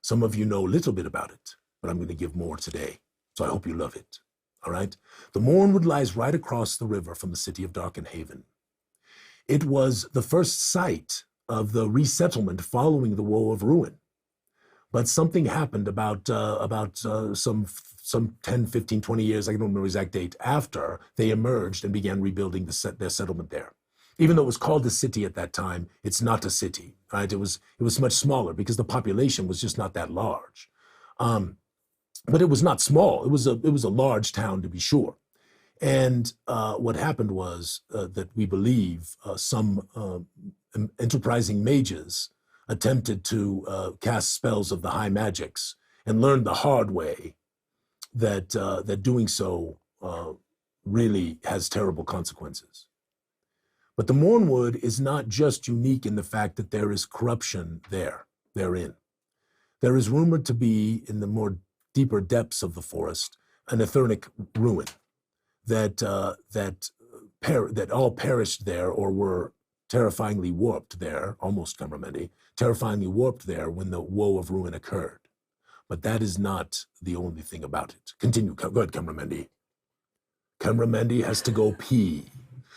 Some of you know a little bit about it, but I'm going to give more today, so I hope you love it. all right? The Mournwood lies right across the river from the city of Darkenhaven. It was the first site of the resettlement following the Woe of Ruin. But something happened about some 10, 15, 20 years, I don't remember the exact date, after they emerged and began rebuilding their settlement there. Even though it was called a city at that time, it's not a city, right? It was much smaller because the population was just not that large. But it was not small. It was a large town, to be sure. And what happened was that we believe some enterprising mages attempted to cast spells of the high magics and learned the hard way that doing so really has terrible consequences. But the Mournwood is not just unique in the fact that there is corruption therein. There is rumored to be, in the more deeper depths of the forest, an etheric ruin that all perished there or were terrifyingly warped there, almost Camramendi, terrifyingly warped there when the Woe of Ruin occurred. But that is not the only thing about it. Continue. Go ahead, Camramendi. Camramendi has to go pee.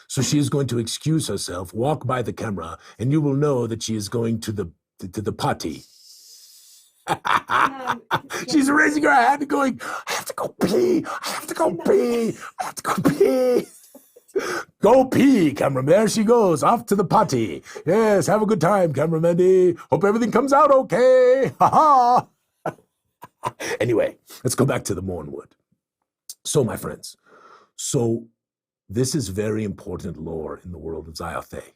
So she is going to excuse herself, walk by the camera, and you will know that she is going to the potty. She's raising her hand and going, I have to go pee. I have to go pee. I have to go pee. Go pee, cameraman. There she goes, off to the potty. Yes, have a good time, Camramendi. Hope everything comes out okay. Ha ha. Anyway, let's go back to the Mournwood. So, my friends, this is very important lore in the world of Zyathé.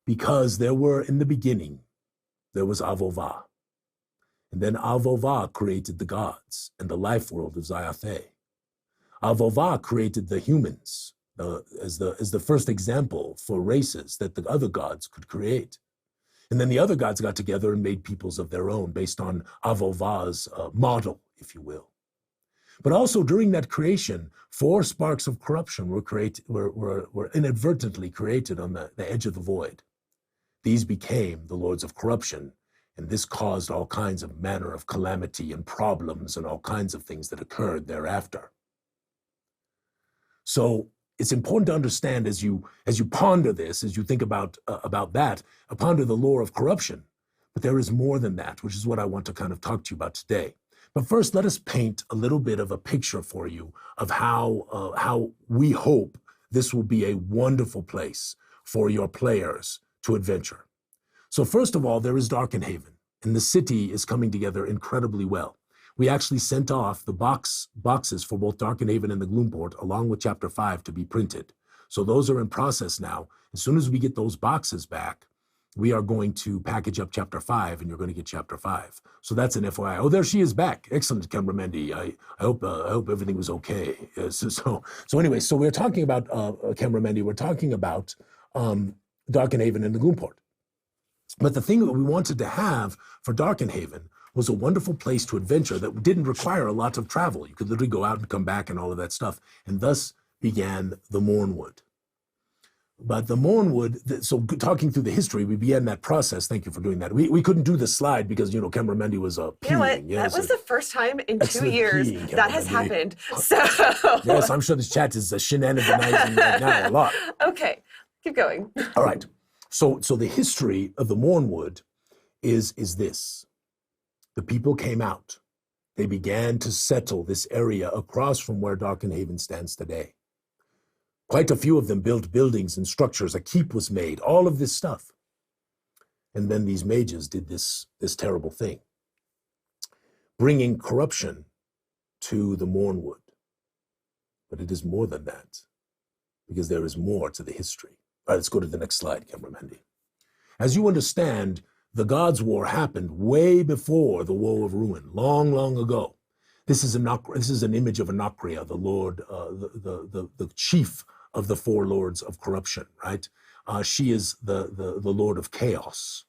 Because in the beginning, there was Avova. And then Avova created the gods and the life world of Zyathé. Avova created the humans as the first example for races that the other gods could create. And then the other gods got together and made peoples of their own based on Avova's model, if you will. But also during that creation, 4 sparks of corruption were inadvertently created on the edge of the void. These became the lords of corruption, and this caused all kinds of manner of calamity and problems and all kinds of things that occurred thereafter. So it's important to understand as you ponder this, as you think about that, ponder the lore of corruption. But there is more than that, which is what I want to kind of talk to you about today. But first, let us paint a little bit of a picture for you of how we hope this will be a wonderful place for your players to adventure. So first of all, there is Darkenhaven, and the city is coming together incredibly well. We actually sent off the boxes for both Darkenhaven and the Gloomport, along with Chapter 5, to be printed. So those are in process now. As soon as we get those boxes back, we are going to package up Chapter 5, and you're going to get Chapter 5. So that's an FYI. Oh, there she is back. Excellent, Camramendi. I hope everything was okay. So anyway, so we're talking about Camramendi. We're talking about Darkenhaven and the Gloomport. But the thing that we wanted to have for Darkenhaven was a wonderful place to adventure that didn't require a lot of travel. You could literally go out and come back and all of that stuff. And thus began the Mournwood. But the Mournwood, so talking through the history, we began that process. Thank you for doing that. We couldn't do the slide because, Camramendi was peeing. You know what? Yes, that was the first time in 2 years peeing, that has happened. So yes, I'm sure this chat is shenaniganizing right now a lot. Okay, keep going. All right. So the history of the Mournwood is this. The people came out. They began to settle this area across from where Darkenhaven stands today. Quite a few of them built buildings and structures. A keep was made, all of this stuff. And then these mages did this terrible thing, bringing corruption to the Mournwood. But it is more than that, because there is more to the history. All right, let's go to the next slide, Camramendi. As you understand, the Gods' War happened way before the Woe of Ruin, long, long ago. This is an image of Anacrea, the lord, the chief of the 4 lords of corruption, right? She is the lord of chaos,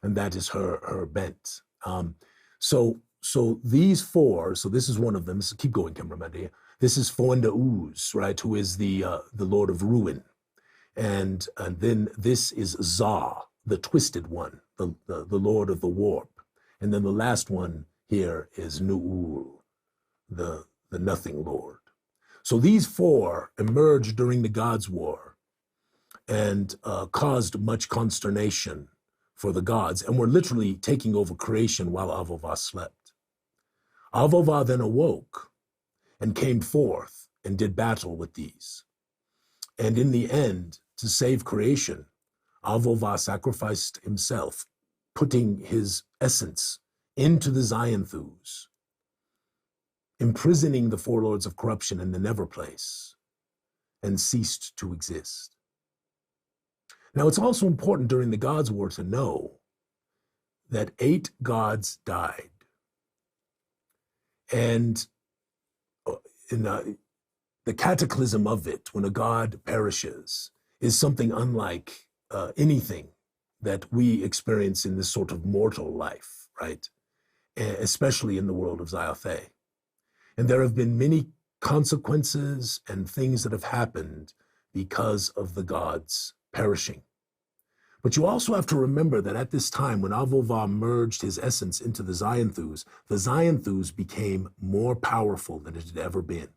and that is her bent. So these 4, so this is one of them. Keep going, Camramendi. This is Foenda Uz, right, who is the lord of ruin. And then this is Za, the twisted one, the lord of the warp. And then the last one here is Nu'ul, the nothing lord. So these four emerged during the Gods' War and caused much consternation for the gods, and were literally taking over creation while Avova slept. Avova then awoke and came forth and did battle with these. And in the end, to save creation, Avova sacrificed himself, putting his essence into the Zyathés, imprisoning the four lords of corruption in the Never Place, and ceased to exist. Now, it's also important during the Gods' War to know that 8 gods died. And in the cataclysm of it, when a god perishes, is something unlike anything that we experience in this sort of mortal life, right? Especially in the world of Zyathé. And there have been many consequences and things that have happened because of the gods perishing. But you also have to remember that at this time, when Avova merged his essence into the Zyathés became more powerful than it had ever been.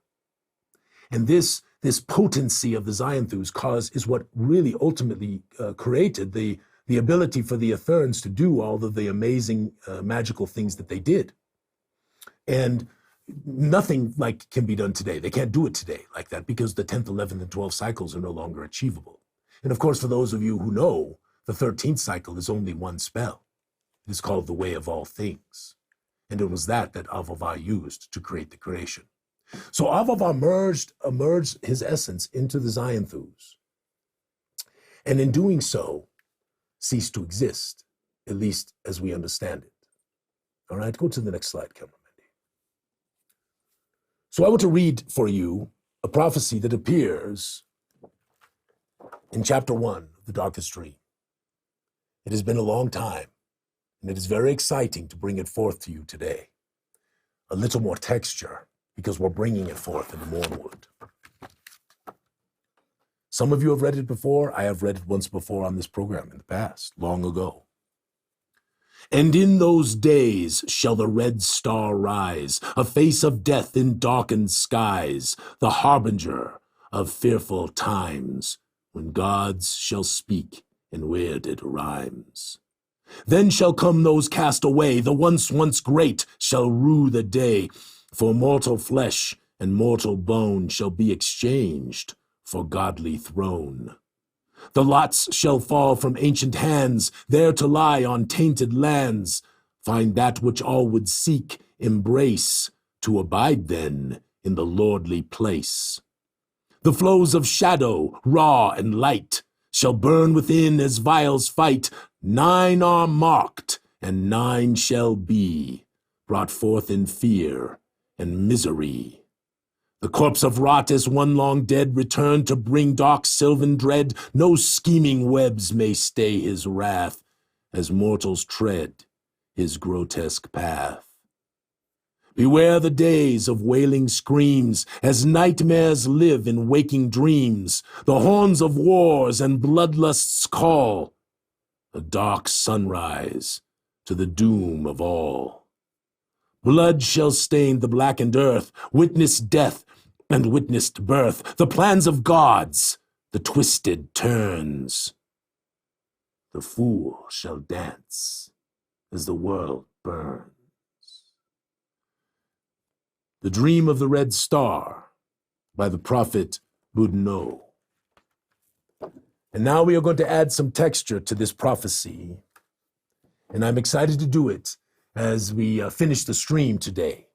And this potency of the Zyathés is what really ultimately created the ability for the Ethereans to do all of the amazing magical things that they did. And nothing like can be done today. They can't do it today like that because the 10th, 11th, and 12th cycles are no longer achievable. And of course, for those of you who know, the 13th cycle is only one spell. It is called the Way of All Things. And it was that Avova used to create the creation. So Avova merged his essence into the Zyathés. And in doing so, ceased to exist, at least as we understand it. All right, go to the next slide, cameraman. So I want to read for you a prophecy that appears in chapter 1 of The Darkest Dream. It has been a long time, and it is very exciting to bring it forth to you today. A little more texture, because we're bringing it forth in the Mournwood. Some of you have read it before. I have read it once before on this program in the past, long ago. And in those days shall the red star rise, a face of death in darkened skies, the harbinger of fearful times, when gods shall speak in weirded rhymes. Then shall come those cast away, the once great shall rue the day, for mortal flesh and mortal bone shall be exchanged for godly throne. The lots shall fall from ancient hands, there to lie on tainted lands, find that which all would seek, embrace, to abide then in the lordly place. The flows of shadow, raw and light, shall burn within as vials fight. 9 are marked, and 9 shall be, brought forth in fear and misery. The corpse of rot as one long dead returned to bring dark sylvan dread. No scheming webs may stay his wrath, as mortals tread his grotesque path. Beware the days of wailing screams, as nightmares live in waking dreams. The horns of wars and bloodlusts call, a dark sunrise to the doom of all. Blood shall stain the blackened earth, witness death and witnessed birth, the plans of gods, the twisted turns. The fool shall dance as the world burns. The Dream of the Red Star by the prophet Boudinot. And now we are going to add some texture to this prophecy, and I'm excited to do it as we finish the stream today.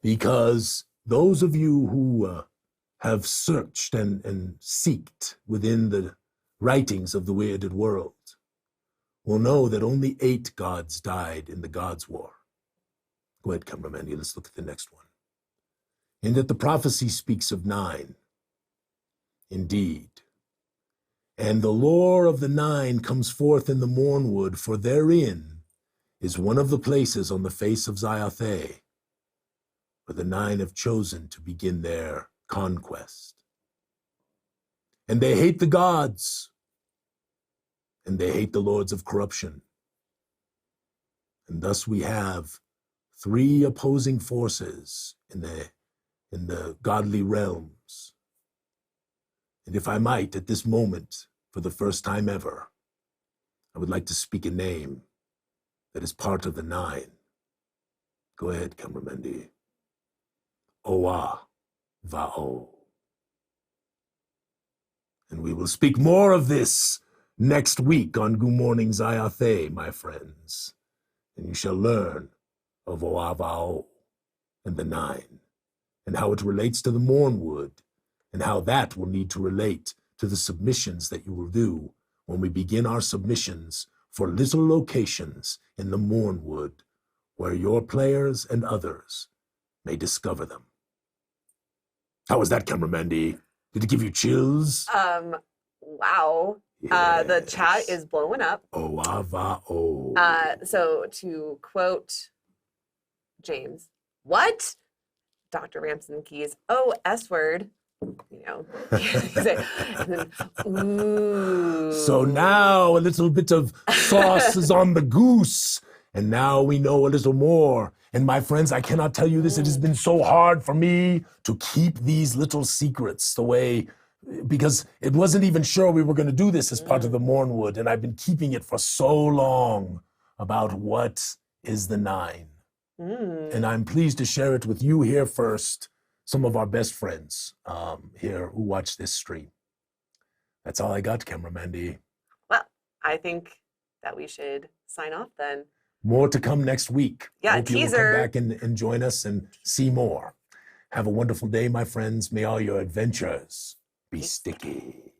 Because those of you who have searched and seeked within the writings of the Weirded World will know that only 8 gods died in the Gods' War. Go ahead, cameraman, let's look at the next one. And that the prophecy speaks of 9. Indeed. And the lore of the 9 comes forth in the Mournwood, for therein is one of the places on the face of Zyathé where the 9 have chosen to begin their conquest. And they hate the gods, and they hate the lords of corruption. And thus we have 3 opposing forces in the in the godly realms. And if I might, at this moment, for the first time ever, I would like to speak a name that is part of the 9. Go ahead, Cameramandy. Oa Va'o. And we will speak more of this next week on Goo Morning Zyathé, my friends. And you shall learn of Oa Va'o and the 9, and how it relates to the Mournwood, and how that will need to relate to the submissions that you will do when we begin our submissions for little locations in the Mournwood, where your players and others may discover them. How was that, Cameramandy? Did it give you chills? Wow. The chat is blowing up. Oa Va'o. So to quote James, what? Dr. Ramson Keys, oh, S word. You know. And then, ooh. So now a little bit of sauce is on the goose. And now we know a little more. And my friends, I cannot tell you this. It has been so hard for me to keep these little secrets the way, because it wasn't even sure we were going to do this as part of the Mournwood. And I've been keeping it for so long about what is the 9. And I'm pleased to share it with you here first, some of our best friends here who watch this stream. That's all I got, Cameramandy. Well, I think that we should sign off then. More to come next week. Yeah, Hope teaser. you will come back and join us and see more. Have a wonderful day, my friends. May all your adventures be sticky.